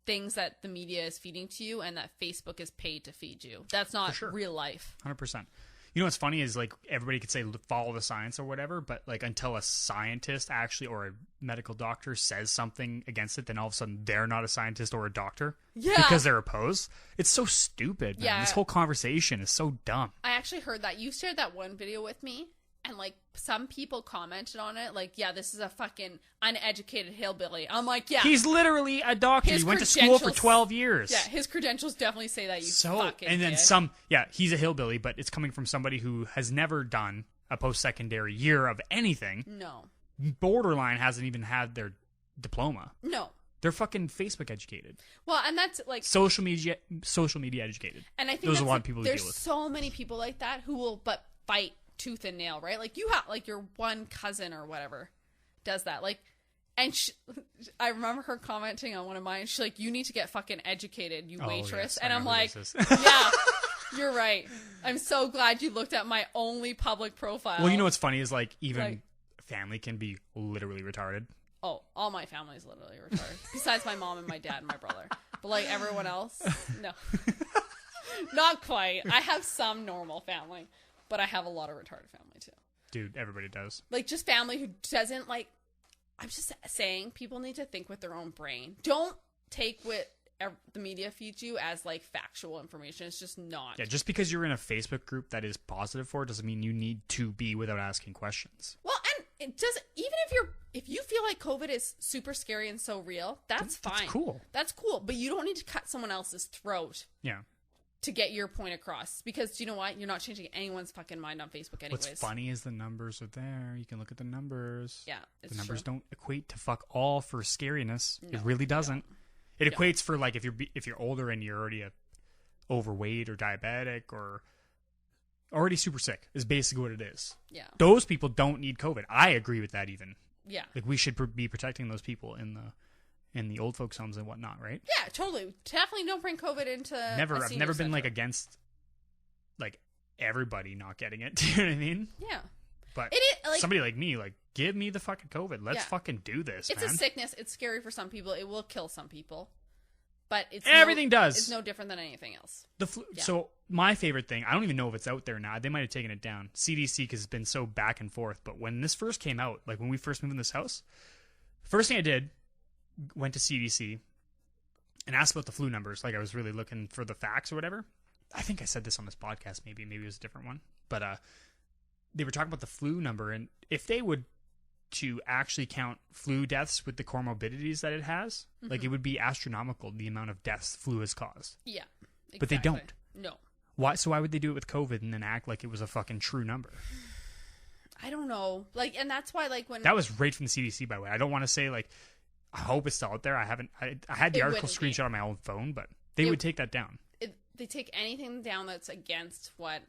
things that the media is feeding to you and that Facebook is paid to feed you. That's not real life. 100%. You know what's funny is like everybody could say follow the science or whatever, but like until a scientist actually or a medical doctor says something against it, then all of a sudden they're not a scientist or a doctor because they're opposed. It's so stupid, man. This whole conversation is so dumb. I actually heard that. You shared that one video with me, and like some people commented on it like, yeah, this is a fucking uneducated hillbilly. I'm like, yeah. He's literally a doctor. He went to school for 12 years. Yeah, his credentials definitely say that, fucking and then he's a hillbilly, but it's coming from somebody who has never done a post-secondary year of anything. No. Borderline hasn't even had their diploma. No. They're fucking Facebook educated. Well, and that's like social media educated. And I think there's a lot of people who deal with. There's so many people like that who will fight tooth and nail, right? Like you have like your one cousin or whatever does that, like, and I remember her commenting on one of mine. She's like, "You need to get fucking educated, you waitress." Yes, and I'm like, "Yeah, you're right. I'm so glad you looked at my only public profile." Well, you know what's funny is like even family can be literally retarded. Oh, all my family's literally retarded. Besides my mom and my dad and my brother, but like everyone else, no, not quite. I have some normal family. But I have a lot of retarded family, too. Dude, everybody does. Like, just family who doesn't, like... I'm just saying, people need to think with their own brain. Don't take what the media feeds you as, like, factual information. It's just not. Yeah, just because you're in a Facebook group that is positive for it doesn't mean you need to be without asking questions. Well, and it doesn't... Even if you feel like COVID is super scary and so real, that's fine. That's cool. That's cool. But you don't need to cut someone else's throat. Yeah. To get your point across, because you know what, you're not changing anyone's fucking mind on Facebook anyways. What's funny is the numbers are there. You can look at the numbers. Yeah, the numbers don't equate to fuck all for scariness. No, it really doesn't. It equates for like if you're older and you're already overweight or diabetic or already super sick is basically what it is. Yeah, those people don't need COVID. I agree with that even. Yeah, like we should be protecting those people in the old folks' homes and whatnot, right? Yeah, totally. Definitely don't bring COVID into I've never been like against like everybody not getting it. Do you know what I mean? Yeah. But it is, like, somebody like me, like, give me the fucking COVID. Let's fucking do this, man. It's a sickness. It's scary for some people. It will kill some people. But everything does. It's no different than anything else. The flu. Yeah. So my favorite thing, I don't even know if it's out there now. They might have taken it down. CDC, because it's been so back and forth. But when this first came out, like when we first moved in this house, first thing I did, went to CDC and asked about the flu numbers. Like I was really looking for the facts or whatever. I think I said this on this podcast. Maybe it was a different one. But they were talking about the flu number, and if they would to actually count flu deaths with the comorbidities that it has, like it would be astronomical the amount of deaths flu has caused. Yeah, exactly. But they don't. No. Why? So why would they do it with COVID and then act like it was a fucking true number? I don't know. Like, and that's why, like, when that was right from the CDC, by the way. I don't want to say like I hope it's still out there. I haven't. I had the article screenshot on my own phone, but they would take that down. They take anything down that's against what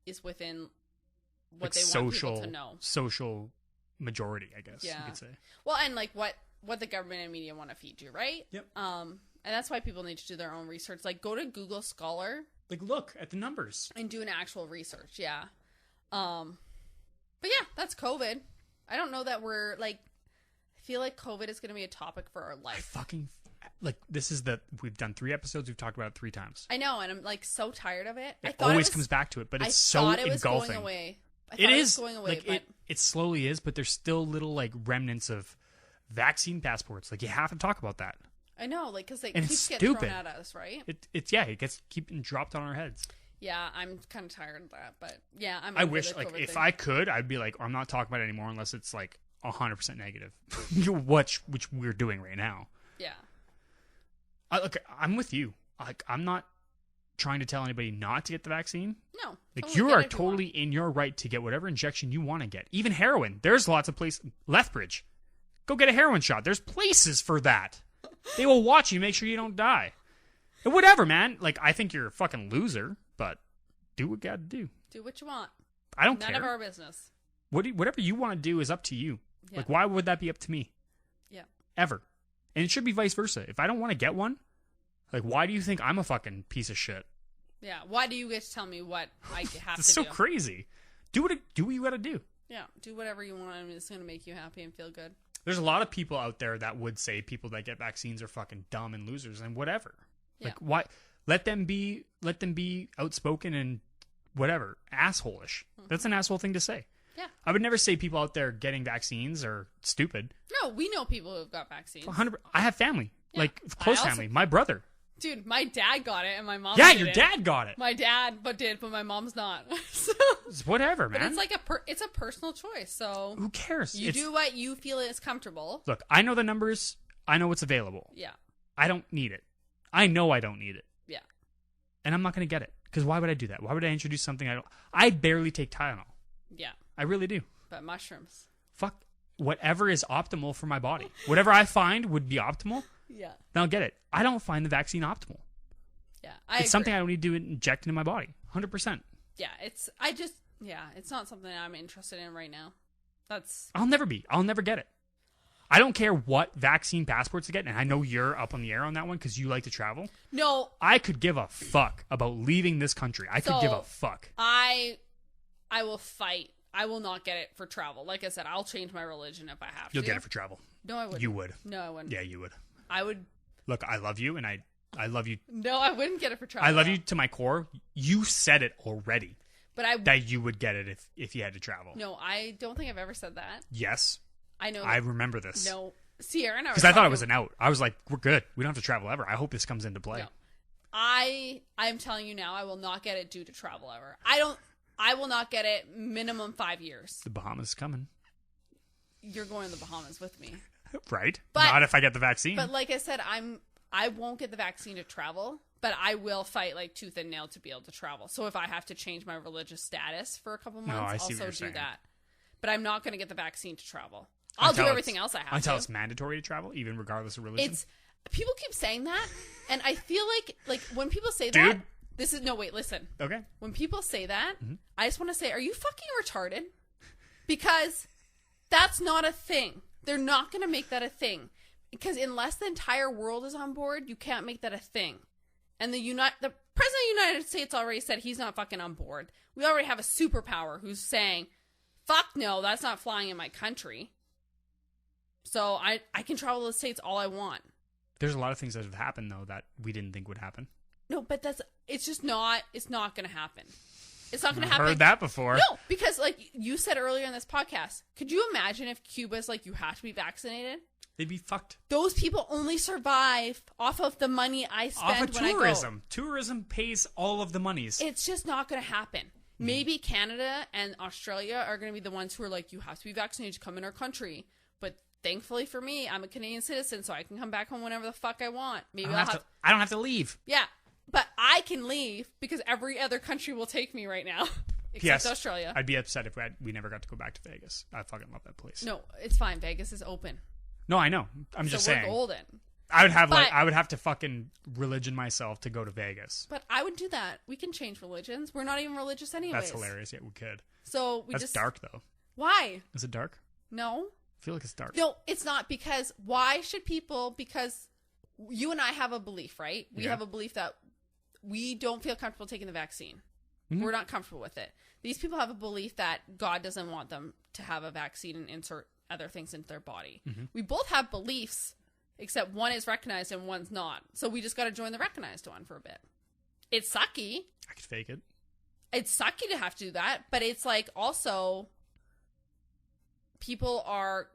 is within what like they want people to know. Social majority, I guess you could say. Well, and like what the government and media want to feed you, right? Yep. And that's why people need to do their own research. Like, go to Google Scholar. Like, look at the numbers and do an actual research. Yeah. But yeah, that's COVID. I don't know that we're like. I feel like COVID is going to be a topic for our life. We've done 3 episodes. We've talked about it 3 times. I know, and I'm like so tired of it. It always comes back to it, but it's so engulfing. Was going away. It is going away, like but... it slowly is, but there's still little like remnants of vaccine passports. Like you have to talk about that. I know, like because they keep getting thrown at us, right? It gets keep dropped on our heads. Yeah, I'm kind of tired of that, but yeah, I wish like if I could, I'd be like, I'm not talking about it anymore unless it's like 100% negative, which we're doing right now. Yeah. Look, I'm with you. Like, I'm not trying to tell anybody not to get the vaccine. No. Like, you are totally in your right to get whatever injection you want to get. Even heroin. There's lots of places. Lethbridge. Go get a heroin shot. There's places for that. They will watch you, make sure you don't die. And whatever, man. Like, I think you're a fucking loser, but do what you gotta do. Do what you want. I don't care. None of our business. Whatever you want to do is up to you. Yeah. Like, why would that be up to me? Yeah. Ever. And it should be vice versa. If I don't want to get one, like, why do you think I'm a fucking piece of shit? Yeah. Why do you get to tell me what I have to do? It's so crazy. Do what you gotta do. Yeah. Do whatever you want, and it's going to make you happy and feel good. There's a lot of people out there that would say people that get vaccines are fucking dumb and losers and whatever. Yeah. Like, why? Let them be outspoken and whatever, asshole-ish. That's an asshole thing to say. Yeah. I would never say people out there getting vaccines are stupid. No, we know people who've got vaccines. 100. I have family, Yeah. like close I also- family. My brother. Dude, my dad got it and my mom Yeah, didn't. your dad got it. My dad did, but my mom's not. So, It's whatever, man. but it's like it's a personal choice. So who cares? you do what you feel is comfortable. Look, I know the numbers. I know what's available. Yeah. I don't need it. I know I don't need it. Yeah. And I'm not going to get it. Because why would I do that? Why would I introduce something I don't... I barely take Tylenol. Yeah. I really do. But mushrooms. Fuck. Whatever is optimal for my body. Whatever I find would be optimal, Yeah. then I'll get it. I don't find the vaccine optimal. Yeah. It's something I don't need to inject into my body. 100%. Yeah. It's not something I'm interested in right now. I'll never be. I'll never get it. I don't care what vaccine passports to get, and I know you're up on the air on that one because you like to travel. No. I could give a fuck about leaving this country. I could give a fuck. I will fight. I will not get it for travel. Like I said, I'll change my religion if I have to. You'll get it for travel. No, I wouldn't. You would. No, I wouldn't. Yeah, you would. I would. Look, I love you, and I love you. No, I wouldn't get it for travel. I love you to my core. You said it already. But that you would get it if you had to travel. No, I don't think I've ever said that. Yes. I know. I remember this. No. Sierra and I because I thought it was an out. I was like, we're good. We don't have to travel ever. I hope this comes into play. No. I'm telling you now, I will not get it due to travel ever. I will not get it minimum 5 years. The Bahamas is coming. You're going to the Bahamas with me. Right. But, not if I get the vaccine. But like I said, I won't get the vaccine to travel, but I will fight like tooth and nail to be able to travel. So if I have to change my religious status for a couple months, I'll also do that. But I'm not going to get the vaccine to travel. I'll do everything else I have until it's mandatory to travel, even regardless of religion. People keep saying that, and I feel like when people say Dude. that, this is no wait. Listen, okay. When people say that, I just want to say, are you fucking retarded? Because that's not a thing. They're not going to make that a thing. Because unless the entire world is on board, you can't make that a thing. And the President of the United States already said he's not fucking on board. We already have a superpower who's saying, fuck no, that's not flying in my country. So I can travel the States all I want. There's a lot of things that have happened, though, that we didn't think would happen. No, but it's not going to happen. It's not going to happen. Heard that before. No, because like you said earlier in this podcast, could you imagine if Cuba's like, you have to be vaccinated? They'd be fucked. Those people only survive off of the money I spend when tourism. I go. Tourism pays all of the monies. It's just not going to happen. Maybe Canada and Australia are going to be the ones who are like, you have to be vaccinated to come in our country. But thankfully for me, I'm a Canadian citizen, so I can come back home whenever the fuck I want. Maybe I don't have to leave. Yeah, but I can leave because every other country will take me right now, except Australia. I'd be upset if we never got to go back to Vegas. I fucking love that place. No, it's fine. Vegas is open. No, I know. I'm just saying. We're golden. I would have to fucking religion myself to go to Vegas. But I would do that. We can change religions. We're not even religious anyways. That's hilarious. Yeah, we could. So That's dark though. Why? Is it dark? No. I feel like it's dark. No, it's not, because why should people, because you and I have a belief, right? We have a belief that we don't feel comfortable taking the vaccine. Mm-hmm. We're not comfortable with it. These people have a belief that God doesn't want them to have a vaccine and insert other things into their body. Mm-hmm. We both have beliefs, except one is recognized and one's not. So we just got to join the recognized one for a bit. It's sucky. I could fake it. It's sucky to have to do that, but it's like also people are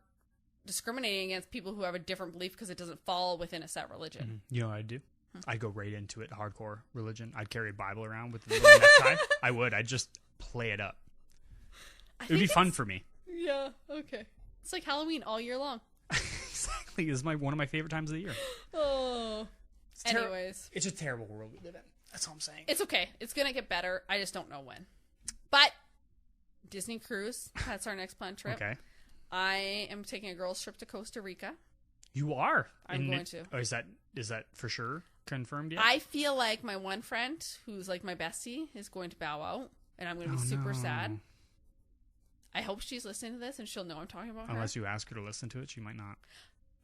discriminating against people who have a different belief because it doesn't fall within a set religion. Mm-hmm. You know what I'd do? I'd go right into it, hardcore religion. I'd carry a Bible around with a little necktie. I would. I'd just play it up. It would be fun for me. Yeah, okay. It's like Halloween all year long. Exactly. It's one of my favorite times of the year. Oh. Anyways. It's a terrible world we live in. That's all I'm saying. It's okay. It's going to get better. I just don't know when. But Disney Cruise, that's our next planned trip. Okay. I am taking a girls' trip to Costa Rica. You are? I'm going to. Oh, is that for sure confirmed yet? I feel like my one friend, who's like my bestie, is going to bow out, and I'm going to be super sad. I hope she's listening to this, and she'll know I'm talking about her. Unless you ask her to listen to it, she might not.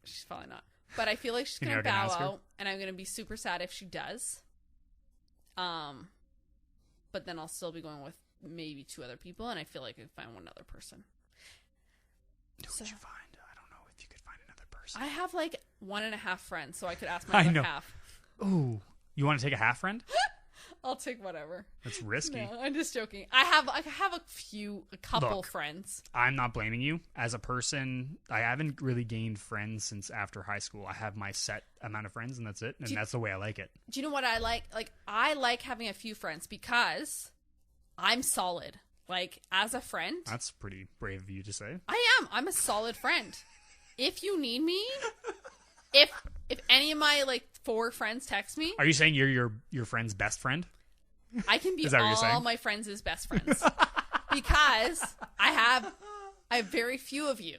She's probably not. But I feel like she's going to bow out, and I'm going to be super sad if she does. But then I'll still be going with maybe 2 other people, and I feel like I could find one other person. Who would you find? I don't know if you could hours. I have like 1.5 friends, so I could ask my I other know. half. Ooh, you want to take a half friend? I'll take whatever. That's risky. No, I'm just joking. I have a couple Look, friends. I'm not blaming you. As a person, I haven't really gained friends since after high school. I have my set amount of friends, and that's it. And that's the way I like it. Do you know what I like? Like, I like having a few friends because I'm solid. Like, as a friend. That's pretty brave of you to say. I am. I'm a solid friend. If you need me, if any of my, like, 4 friends text me. Are you saying you're your friend's best friend? I can be Is that what you're saying? all my friends' best friends. Because I have very few of you.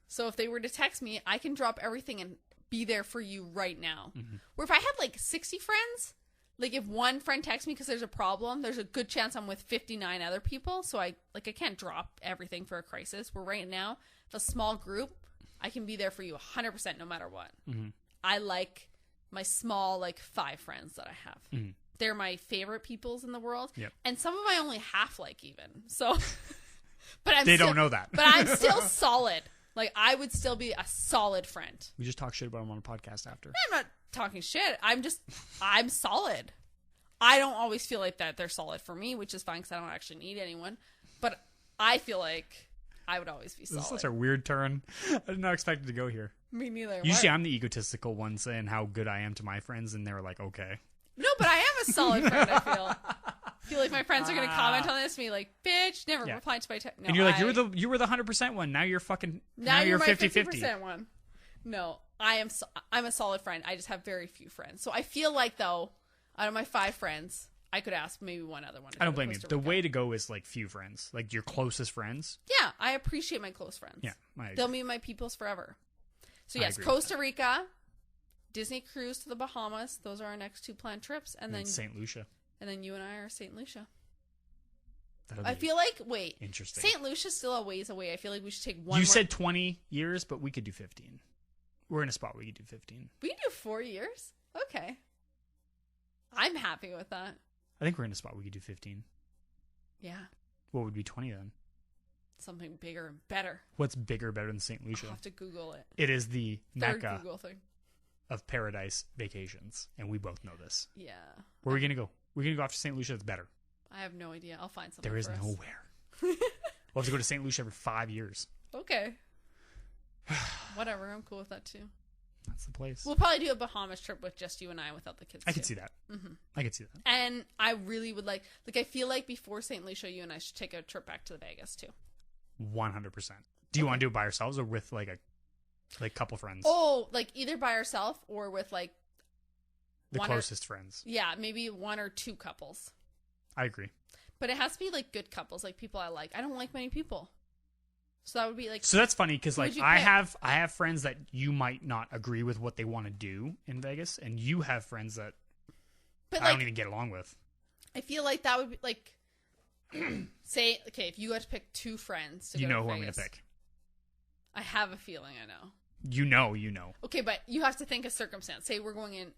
So if they were to text me, I can drop everything and be there for you right now. Mm-hmm. Where if I had like 60 friends, like if one friend texts me because there's a problem, there's a good chance I'm with 59 other people. So I can't drop everything for a crisis. Where right now, if a small group, I can be there for you 100% no matter what. Mm-hmm. I like my small, like 5 friends that I have. Mm-hmm. They're my favorite peoples in the world. Yep. And some of I only half like even. So, but They don't know that. But I'm still solid. Like, I would still be a solid friend. We just talk shit about them on a podcast after. I'm not talking shit. I'm solid. I don't always feel like that they're solid for me, which is fine because I don't actually need anyone. But I feel like I would always be solid. This is such a weird turn. I did not expect it to go here. Me neither. Usually I'm the egotistical one saying how good I am to my friends, and they're like, okay. No, but I am a solid friend, I feel. I feel like my friends are going to comment on this and be like, bitch, never replied to my text. No, and you're like, you were the 100% one. Now you're fucking, now you're my 50-50. 50% one. No, I'm a solid friend. I just have very few friends. So I feel like, though, out of my 5 friends, I could ask maybe one other one. I don't blame you. The way to go is like few friends, like your closest friends. Yeah, I appreciate my close friends. Yeah, they'll be my peoples forever. So yes, Costa Rica, Disney cruise to the Bahamas. Those are our next 2 planned trips, and then St. Lucia. And then you and I are St. Lucia. I feel like interesting. St. Lucia's still a ways away. I feel like we should take one. You said 20 years, but we could do 15. We're in a spot where we could do 15. We can do 4 years. Okay, I'm happy with that. I think we're in a spot we could do 15. Yeah. What would be 20 then? Something bigger and better. What's bigger, better than St. Lucia? I'll have to Google it. It is the Third Mecca Google thing of paradise vacations, and we both know this. Yeah. Where are we going to go? We're going to go off to St. Lucia. That's better. I have no idea. I'll find something. There is nowhere. We'll have to go to St. Lucia every 5 years. Okay. Whatever. I'm cool with that too. That's the place. We'll probably do a Bahamas trip with just you and I without the kids. I could see that. Mm-hmm. I could see that. And I really would like I feel like before St. Lucia, you and I should take a trip back to the Vegas too. 100%. Do you want to do it by ourselves or with like a couple friends? Oh, like either by ourselves or with like the closest friends. Yeah, maybe 1 or 2 couples. I agree. But it has to be like good couples, like people I like. I don't like many people. So that would be like. So that's funny because like I have friends that you might not agree with what they want to do in Vegas, and you have friends that I don't even get along with. I feel like that would be like, say, okay, if you had to pick 2 friends to go to who Vegas, I'm going to pick. I have a feeling I know. You know. Okay, but you have to think of circumstance. Say we're going in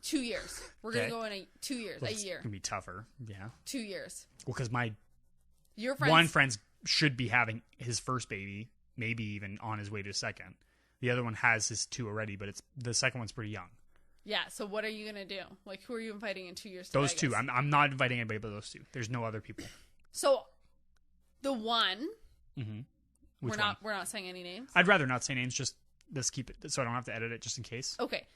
2 years. We're going to go in 2 years, well, a year. It's going to be tougher, yeah. 2 years. Well, because your friends, one friend should be having his first baby, maybe even on his way to a second. The other one has his 2 already, but the second one's pretty young. Yeah, so what are you going to do? Like, who are you inviting in 2 years to Those Vegas? 2. I'm not inviting anybody but those 2. There's no other people. So, the one... Mm-hmm. We're not saying any names? I'd rather not say names, just let's keep it so I don't have to edit it just in case. Okay.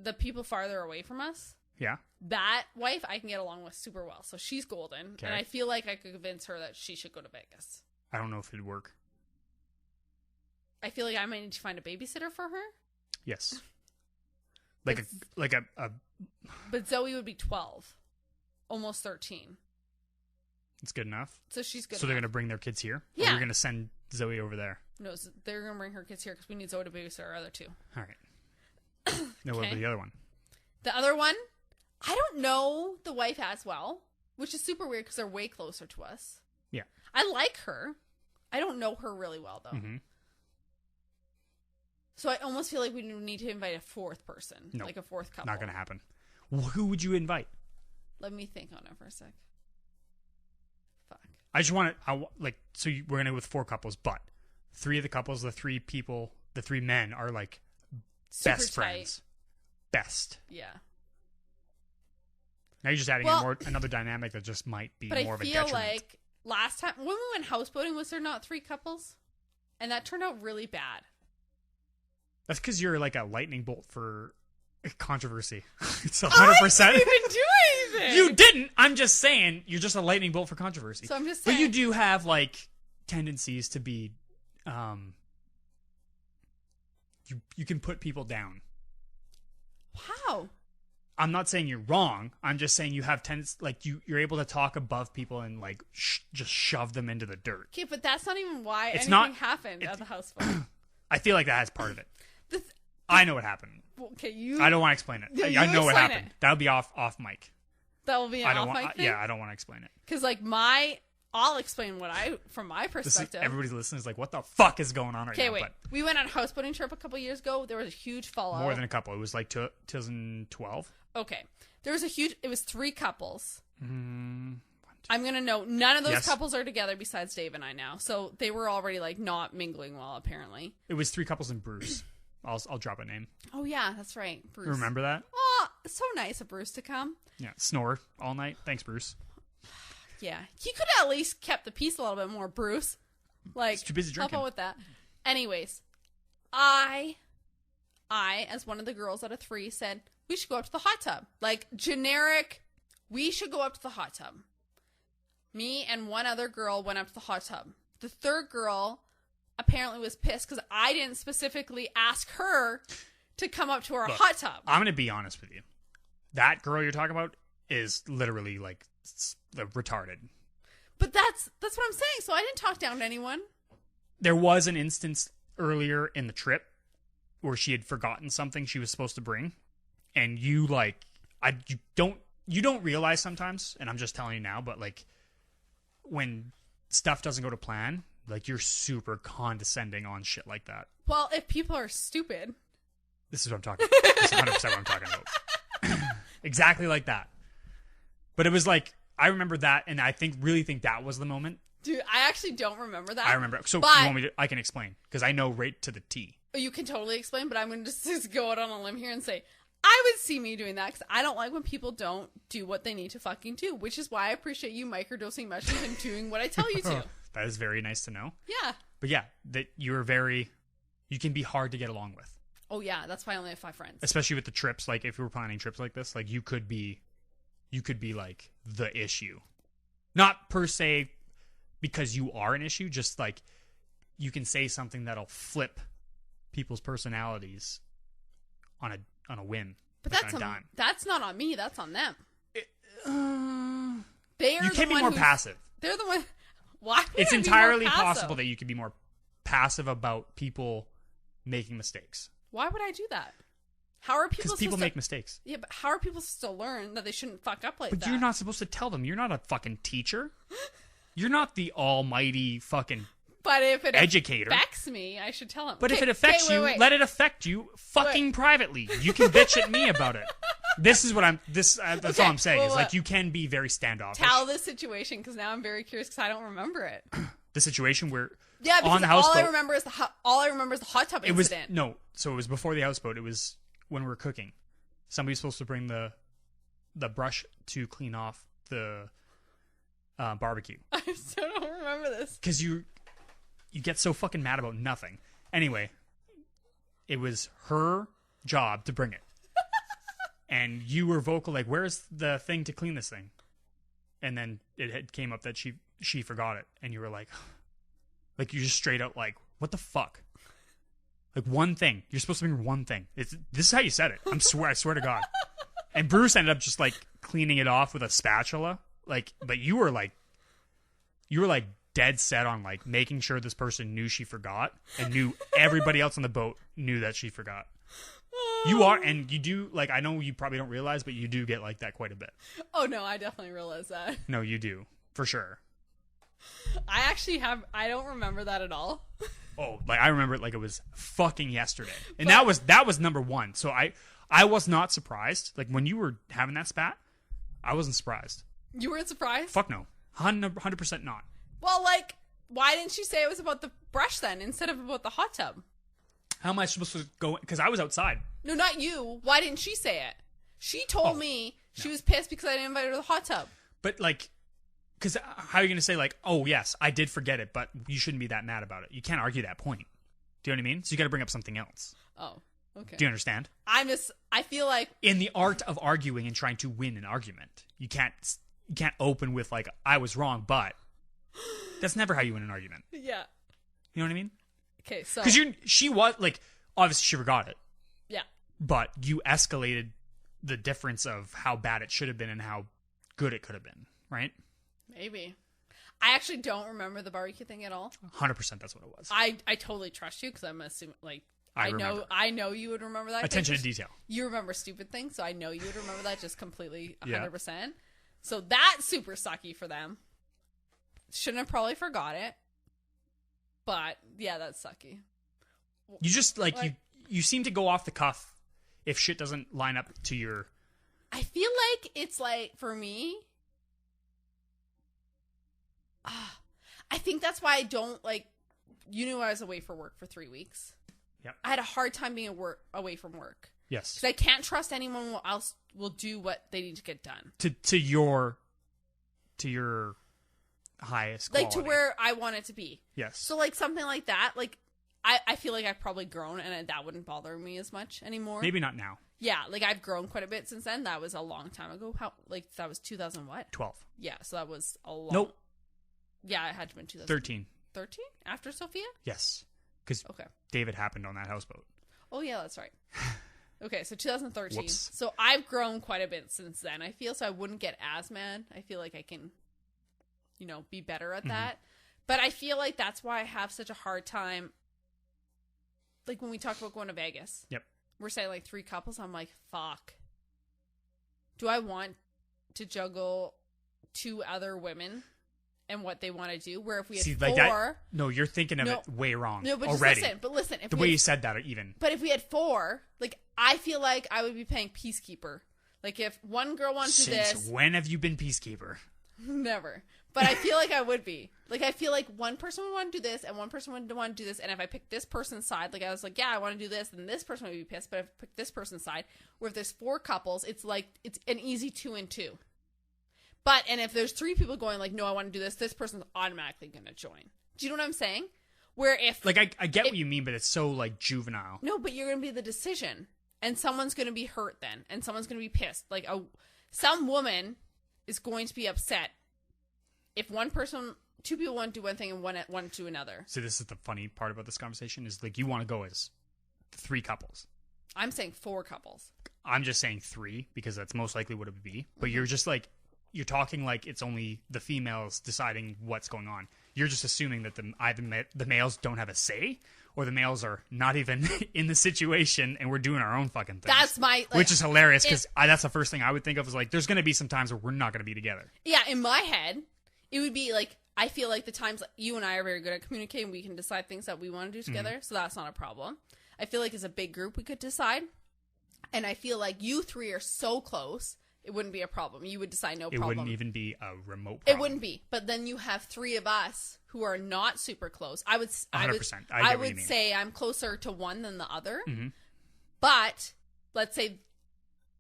The people farther away from us? Yeah. That wife I can get along with super well. So she's golden. Okay. And I feel like I could convince her that she should go to Vegas. I don't know if it'd work. I feel like I might need to find a babysitter for her. Yes. Like a But Zoe would be 12. Almost 13. It's good enough. So she's good. So they're going to bring their kids here? Yeah. Or you're going to send Zoe over there? No, they're going to bring her kids here because we need Zoe to babysit our other 2. All right. No, what about the other one? The other one, I don't know the wife as well, which is super weird because they're way closer to us. Yeah. I like her. I don't know her really well, though. Mm-hmm. So I almost feel like we need to invite a 4th person. No, like a 4th couple. Not going to happen. Who would you invite? Let me think on it for a sec. Fuck. I just want to, we're going to go with 4 couples, but 3 of the couples, the 3 people, the 3 men are like Super best tight. friends. Best. Yeah. Now you're just adding another dynamic that just might be But more I of a feel detriment. like last time when we went houseboating, was there not 3 couples? And that turned out really bad. That's because you're like a lightning bolt for controversy. It's I 100%. didn't even do anything. You didn't. I'm just saying you're just a lightning bolt for controversy. So I'm just saying. But you do have like tendencies to be, you can put people down. How? I'm not saying you're wrong. I'm just saying you have you're able to talk above people and like just shove them into the dirt. Okay, but that's not even why It's anything not- happened at the houseboat. I feel like that has part of it. The I know what happened. okay, you. I don't want to explain it. Yeah, I you know what explain happened. it. That'll be off mic. That will be an I don't off want. mic thing. Yeah, I don't want to explain it. Because like I'll explain what from my perspective. Everybody's listening is like, what the fuck is going on right Okay, now? wait. But We went on a houseboating trip a couple years ago. There was a huge fallout. more than a couple. It was like 2012. Okay. There was it was 3 couples. Mm, I'm going to note none of those Yes. couples are together besides Dave and I now. So they were already like not mingling well, apparently. it was 3 couples and Bruce. I'll drop a name. Oh, yeah, that's right. Bruce. Remember that? Oh, it's so nice of Bruce to come. Yeah. Snore all night. Thanks, Bruce. Yeah. He could have at least kept the peace a little bit more, Bruce. Like, He's too busy help drinking. out with that. Anyways, I, as one of the girls out of 3, said, we should go up to the hot tub. Like, generic, we should go up to the hot tub. Me and one other girl went up to the hot tub. The third girl apparently was pissed because I didn't specifically ask her to come up to our Look, hot tub. I'm going to be honest with you. That girl you're talking about is literally like retarded. But that's what I'm saying. So I didn't talk down to anyone. There was an instance earlier in the trip where she had forgotten something she was supposed to bring, and you don't realize sometimes, and I'm just telling you now, but like when stuff doesn't go to plan, like you're super condescending on shit like that. Well, if people are stupid. This is what I'm talking about. This is 100% what I'm talking about. Exactly like that. But it was like, I remember that, and I really think that was the moment. Dude, I actually don't remember that. I remember. So But- you want me to, I can explain, because I know right to the T. You can totally explain, but I'm going to just go out on a limb here and say, I would see me doing that because I don't like when people don't do what they need to fucking do, which is why I appreciate you microdosing mushrooms and doing what I tell you to. That is very nice to know. Yeah. But yeah, that you can be hard to get along with. Oh, yeah. That's why I only have 5 friends. Especially with the trips. Like, if we were planning trips like this, like, you could be like the issue. Not per se because you are an issue, just like you can say something that'll flip people's personalities on a whim. But like that's on a dime. that's not on me. That's on them. You They're the can be one more who's- passive. They're the one. Why? Would It's I be more entirely passive? possible that you could be more passive about people making mistakes. Why would I do that? How are people? Because people supposed make to, mistakes. Yeah, but how are people supposed to learn that they shouldn't fuck up like But that? you're not supposed to tell them. You're not a fucking teacher. You're not the almighty fucking But if it educator. affects me, I should tell them. But if Okay, it affects okay, you, wait. let it affect you fucking privately. You can bitch at me about it. This is what that's Okay, all I'm saying. well, Is like you can be very standoffish. tell the situation because now I'm very curious because I don't remember it. The situation where Yeah, because on the all I houseboat, remember is the hot tub it was incident. so it was before the houseboat. It was when we were cooking. Somebody's supposed to bring the brush to clean off the barbecue. I still don't remember this. Because you get so fucking mad about nothing. Anyway, it was her job to bring it. And you were vocal, like, where's the thing to clean this thing? And then it came up that she forgot it. And you were like you just straight out like, what the fuck? Like one thing. You're supposed to bring one thing. This is how you said it. I swear to God. And Bruce ended up just like cleaning it off with a spatula. Like, but you were like dead set on like making sure this person knew she forgot and knew everybody else on the boat knew that she forgot. You are, and you do, like, I know you probably don't realize, but you do get like that quite a bit. Oh no, I definitely realize that. No, you do. For sure. I don't remember that at all. Oh, like I remember it like it was fucking yesterday. And that was number one. So I was not surprised. Like when you were having that spat, I wasn't surprised. You weren't surprised? Fuck no. 100% not. Well, like, Why didn't she say it was about the brush then instead of about the hot tub? How am I supposed to go? Because I was outside. No, not you. Why didn't she say it? She told me she was pissed because I didn't invite her to the hot tub. But like, because how are you going to say like, oh yes, I did forget it, but you shouldn't be that mad about it. You can't argue that point. Do you know what I mean? So you got to bring up something else. Oh, okay. Do you understand? I feel like in the art of arguing and trying to win an argument, you can't open with like, I was wrong, but that's never how you win an argument. Yeah. You know what I mean? Okay, so because she was like, obviously she forgot it. Yeah. But you escalated the difference of how bad it should have been and how good it could have been, right? Maybe. I actually don't remember the barbecue thing at all. 100% that's what it was. I totally trust you because I'm assuming like I know you would remember that. Attention to detail. You remember stupid things, so I know you would remember that just completely 100%. Yeah. So that's super sucky for them. Shouldn't have probably forgot it. But yeah, that's sucky. You just like you seem to go off the cuff if shit doesn't line up to your. I feel like it's like for me. I think that's why I don't like. You knew I was away for work for 3 weeks. Yep. I had a hard time being away from work. Yes. Because I can't trust anyone else will do what they need to get done. To your highest quality. Like to where I want it to be. Yes. So like something like that, like I feel like I've probably grown and that wouldn't bother me as much anymore. Maybe not now. Yeah, like I've grown quite a bit since then. That was a long time ago. How like that was 2000 what? 12. Yeah, so that was a long. Nope. Yeah, it had to be 13. 13 after Sophia? Yes. Because David happened on that houseboat. Oh yeah, that's right. Okay, so 2013. Whoops. So I've grown quite a bit since then. I feel so I wouldn't get as mad. I feel like I can, be better at that. But I feel like that's why I have such a hard time. Like when we talk about going to Vegas. Yep. We're saying like 3 couples. I'm like, fuck. Do I want to juggle 2 other women and what they want to do? Where if we had 4... Like that, no, you're thinking of it way wrong. No, but already. listen. If the way you said that even. But if we had 4, like, I feel like I would be paying Peacekeeper. Like, if one girl wants to do this... Since when have you been Peacekeeper? Never. But I feel like I would be. Like, I feel like one person would want to do this, and one person would want to do this, and if I picked this person's side, like, I was like, yeah, I want to do this, then this person would be pissed, but if I picked this person's side, where if there's 4 couples, it's like, it's an easy 2 and 2. But, and if there's 3 people going like, no, I want to do this person's automatically going to join. Do you know what I'm saying? Where if... Like, I get what you mean, but it's so, like, juvenile. No, but you're going to be the decision. And someone's going to be hurt then. And someone's going to be pissed. Like, some woman is going to be upset if 2 people want to do one thing and one to do another. So this is the funny part about this conversation is, like, you want to go as 3 couples. I'm saying 4 couples. I'm just saying 3 because that's most likely what it would be. But you're just, like... You're talking like it's only the females deciding what's going on. You're just assuming that either the males don't have a say or the males are not even in the situation and we're doing our own fucking thing. That's my... which is hilarious because that's the first thing I would think of is like, there's going to be some times where we're not going to be together. Yeah, in my head, it would be like, I feel like the times you and I are very good at communicating, we can decide things that we want to do together, so that's not a problem. I feel like as a big group we could decide. And I feel like you 3 are so close... It wouldn't be a problem. You would decide no problem. It wouldn't even be a remote problem. It wouldn't be. But then you have 3 of us who are not super close. 100%. I would say I'm closer to one than the other. Mm-hmm. But let's say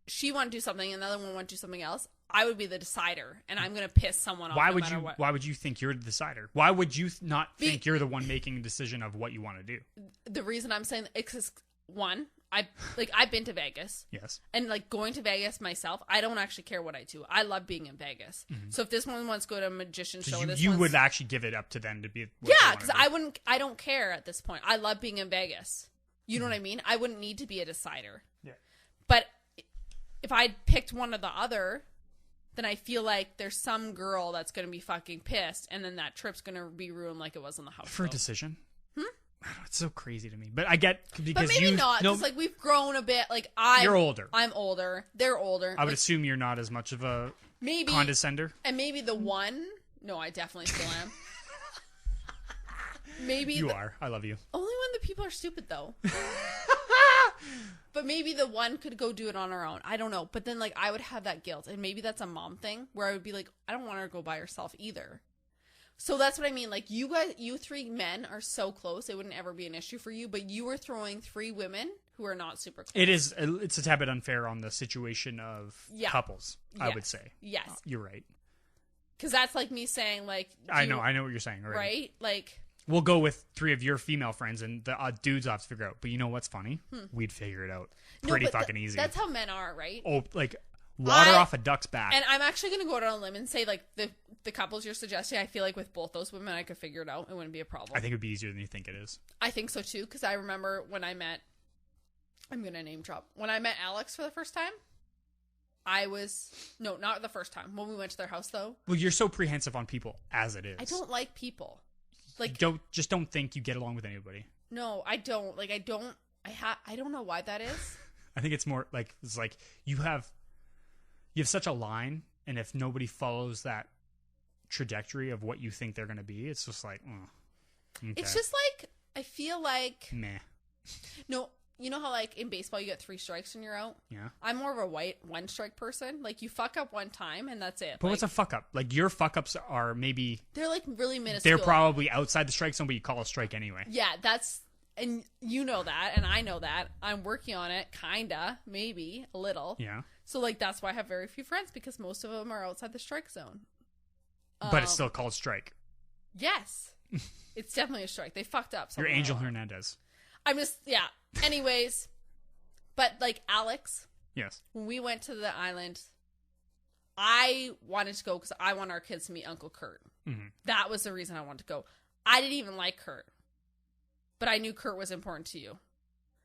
she wanted to do something and the other one wanted to do something else. I would be the decider, and I'm going to piss someone off. Why would you think you're the decider? Why would you not think you're the one making a decision of what you want to do? The reason I'm saying it's because, one, I've been to Vegas. Yes. And like going to Vegas myself, I don't actually care what I do. I love being in Vegas. Mm-hmm. So if this one wants to go to a magician show, you would actually give it up to them to be. Yeah, because I don't care at this point. I love being in Vegas. You know what I mean? I wouldn't need to be a decider. Yeah. But if I picked one or the other, then I feel like there's some girl that's going to be fucking pissed, and then that trip's going to be ruined like it was on the house. For a decision. It's so crazy to me, but I get because but maybe not because like we've grown a bit. Like you're older. I'm older. They're older. I would assume you're not as much of a condescender. And maybe the one. No, I definitely still am. Maybe you are. I love you. Only when the people are stupid though. But maybe the one could go do it on her own. I don't know. But then like I would have that guilt, and maybe that's a mom thing where I would be like, I don't want her to go by herself either. So that's what I mean. Like, you 3 men are so close, it wouldn't ever be an issue for you. But you were throwing 3 women who are not super close. It's a tad bit unfair on the situation of couples, I would say. Yes. You're right. Because that's like me saying, like... I know what you're saying already. Right? Like... We'll go with 3 of your female friends, and the dudes have to figure out. But you know what's funny? We'd figure it out pretty fucking easy. That's how men are, right? Oh, like water off a duck's back. And I'm actually going to go out on a limb and say, like, the couples you're suggesting, I feel like with both those women, I could figure it out. It wouldn't be a problem. I think it would be easier than you think it is. I think so, too, because I remember when I met... I'm going to name drop. When I met Alex for the first time, I was... No, not the first time. When we went to their house, though. Well, you're so prehensive on people as it is. I don't like people. Like, don't think you get along with anybody. No, I don't. Like, I don't know why that is. I think it's more like you have such a line, and if nobody follows that trajectory of what you think they're going to be, it's just like, okay. It's just like, I feel like meh. No, you know how like in baseball you get 3 strikes and you're out? Yeah. I'm more of a 1 strike person. Like, you fuck up one time and that's it. But what's a fuck up? Like, your fuck ups are maybe... They're like really minuscule. They're probably outside the strike zone, but you call a strike anyway. Yeah, that's... And you know that, and I know that. I'm working on it, kinda, maybe, a little. Yeah. So, like, that's why I have very few friends, because most of them are outside the strike zone. But it's still called strike. Yes. It's definitely a strike. They fucked up. You're Angel Hernandez. I'm just... Yeah. Anyways... But, like, Alex, yes, when we went to the island, I wanted to go because I want our kids to meet Uncle Kurt. Mm-hmm. That was the reason I wanted to go. I didn't even like Kurt, but I knew Kurt was important to you.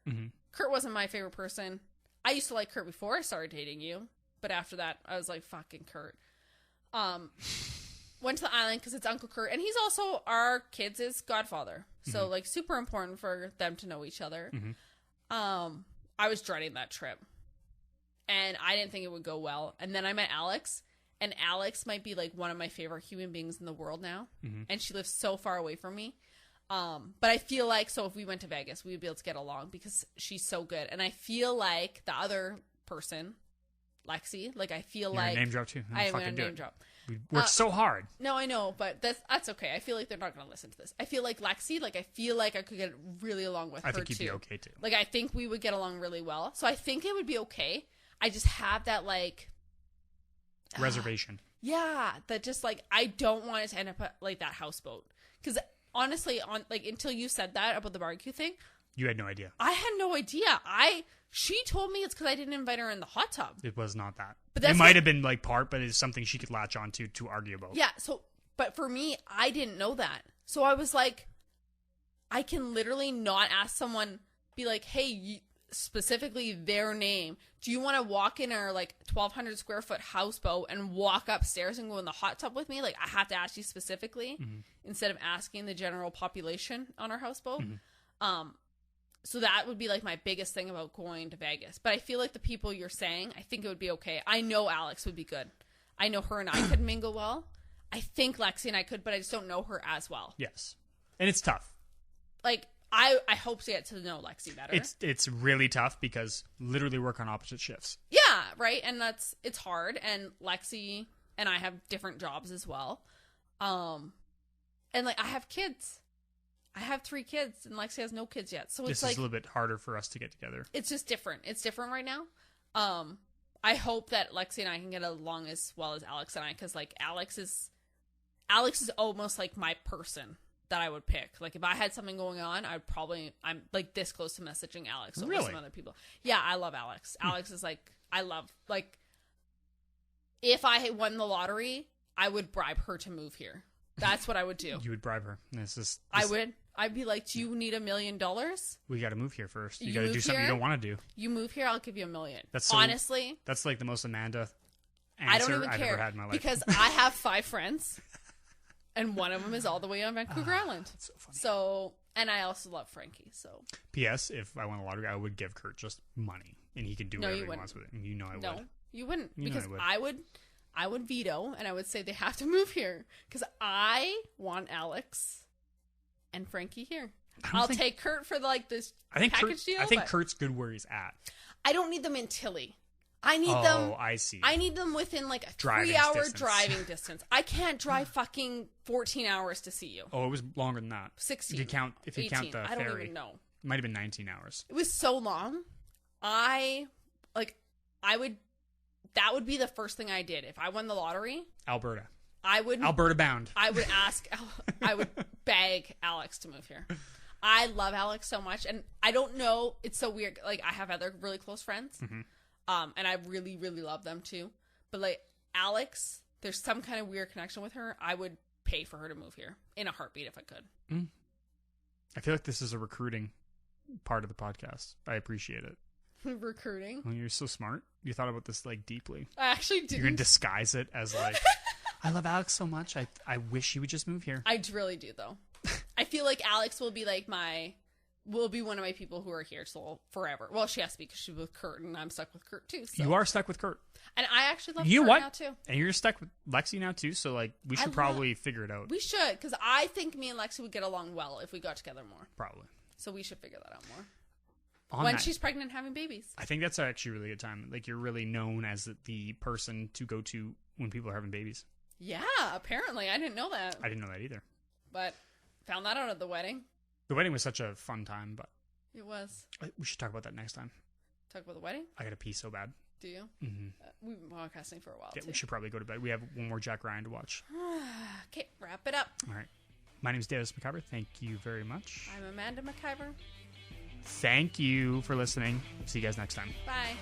Mm-hmm. Kurt wasn't my favorite person. I used to like Kurt before I started dating you, but after that, I was like, fucking Kurt. Went to the island because it's Uncle Kurt, and he's also our kids' godfather. So, like, super important for them to know each other. Mm-hmm. I was dreading that trip, and I didn't think it would go well. And then I met Alex, and Alex might be like one of my favorite human beings in the world now. Mm-hmm. And she lives so far away from me. But I feel like, so if we went to Vegas, we would be able to get along because she's so good. And I feel like the other person, Lexi, like, I feel You're like... name drop too. I am going to name drop. We worked so hard. No, I know, but that's okay. I feel like they're not going to listen to this. I feel like Lexi, like, I feel like I could get really along with her, too. I think you'd be okay, too. Like, I think we would get along really well. So I think it would be okay. I just have that, like... reservation. Yeah, that just, like, I don't want it to end up like that houseboat. Because, honestly, until you said that about the barbecue thing... You had no idea. I had no idea. She told me it's because I didn't invite her in the hot tub. It was not that. But it might have been like part, but it's something she could latch on to argue about. Yeah, but for me, I didn't know that. So I was like, I can literally not ask someone, be like, hey, specifically their name. Do you want to walk in our like 1,200 square foot houseboat and walk upstairs and go in the hot tub with me? Like, I have to ask you specifically instead of asking the general population on our houseboat. Mm-hmm. So that would be like my biggest thing about going to Vegas. But I feel like the people you're saying, I think it would be okay. I know Alex would be good. I know her and I could mingle well. I think Lexi and I could, but I just don't know her as well. Yes. And it's tough. Like, I hope to get to know Lexi better. It's really tough because literally work on opposite shifts. Yeah, right? And it's hard. And Lexi and I have different jobs as well. And like, I have kids. I have 3 kids, and Lexi has no kids yet. So it's like... This is a little bit harder for us to get together. It's just different. It's different right now. I hope that Lexi and I can get along as well as Alex and I, because, like, Alex is almost like my person that I would pick. Like, if I had something going on, I'm, like, this close to messaging Alex over some other people. Yeah, I love Alex. Alex is, like, like, if I had won the lottery, I would bribe her to move here. That's what I would do. You would bribe her. I would. I'd be like, do you need $1 million? We got to move here first. You got to do something you don't want to do. You move here, I'll give you $1 million. Honestly, that's like the most Amanda answer I don't even I've care ever had in my life. Because I have 5 friends, and one of them is all the way on Vancouver Island. That's so funny. And I also love Frankie. So, P.S. If I won the lottery, I would give Kurt just money, and he could do whatever he wants with it. And you know I would. No, you wouldn't, because I would veto, and I would say they have to move here because I want Alex and Frankie here. I'll take Kurt for like this package deal. I think Kurt's good where he's at. I don't need them in Tilly. I need them. I see. I need them within like a Driving 3-hour distance. driving distance. I can't drive fucking 14 hours to see you. Oh, it was longer than that. 16. If you count 18. the I don't ferry. even know. It might have been 19 hours. It was so long. That would be the first thing I did if I won the lottery. Alberta. Alberta bound. I would beg Alex to move here. I love Alex so much, and I don't know. It's so weird. Like, I have other really close friends, and I really, really love them too. But like Alex, there's some kind of weird connection with her. I would pay for her to move here in a heartbeat if I could. I feel like this is a recruiting part of the podcast. I appreciate it. Recruiting? Well, you're so smart. You thought about this like deeply. I actually didn't. You're gonna disguise it as like, I love Alex so much. I wish he would just move here. I really do though. I feel like Alex will be like will be one of my people who are here till forever. Well, she has to be because she's with Kurt, and I'm stuck with Kurt too. So. You are stuck with Kurt, and I actually love you Kurt what? now too. And you're stuck with Lexi now too. So like, we should probably figure it out. We should, because I think me and Lexi would get along well if we got together more. Probably. So we should figure that out more. When she's pregnant and having babies. I think that's actually a really good time. Like, you're really known as the person to go to when people are having babies. Yeah, apparently. I didn't know that. I didn't know that either. But found that out at the wedding. The wedding was such a fun time, but... It was. We should talk about that next time. Talk about the wedding? I gotta pee so bad. Do you? Mm-hmm. We've been podcasting for a while, yeah, too. We should probably go to bed. We have one more Jack Ryan to watch. Okay, wrap it up. All right. My name is Davis McIver. Thank you very much. I'm Amanda McIver. Thank you for listening. See you guys next time. Bye.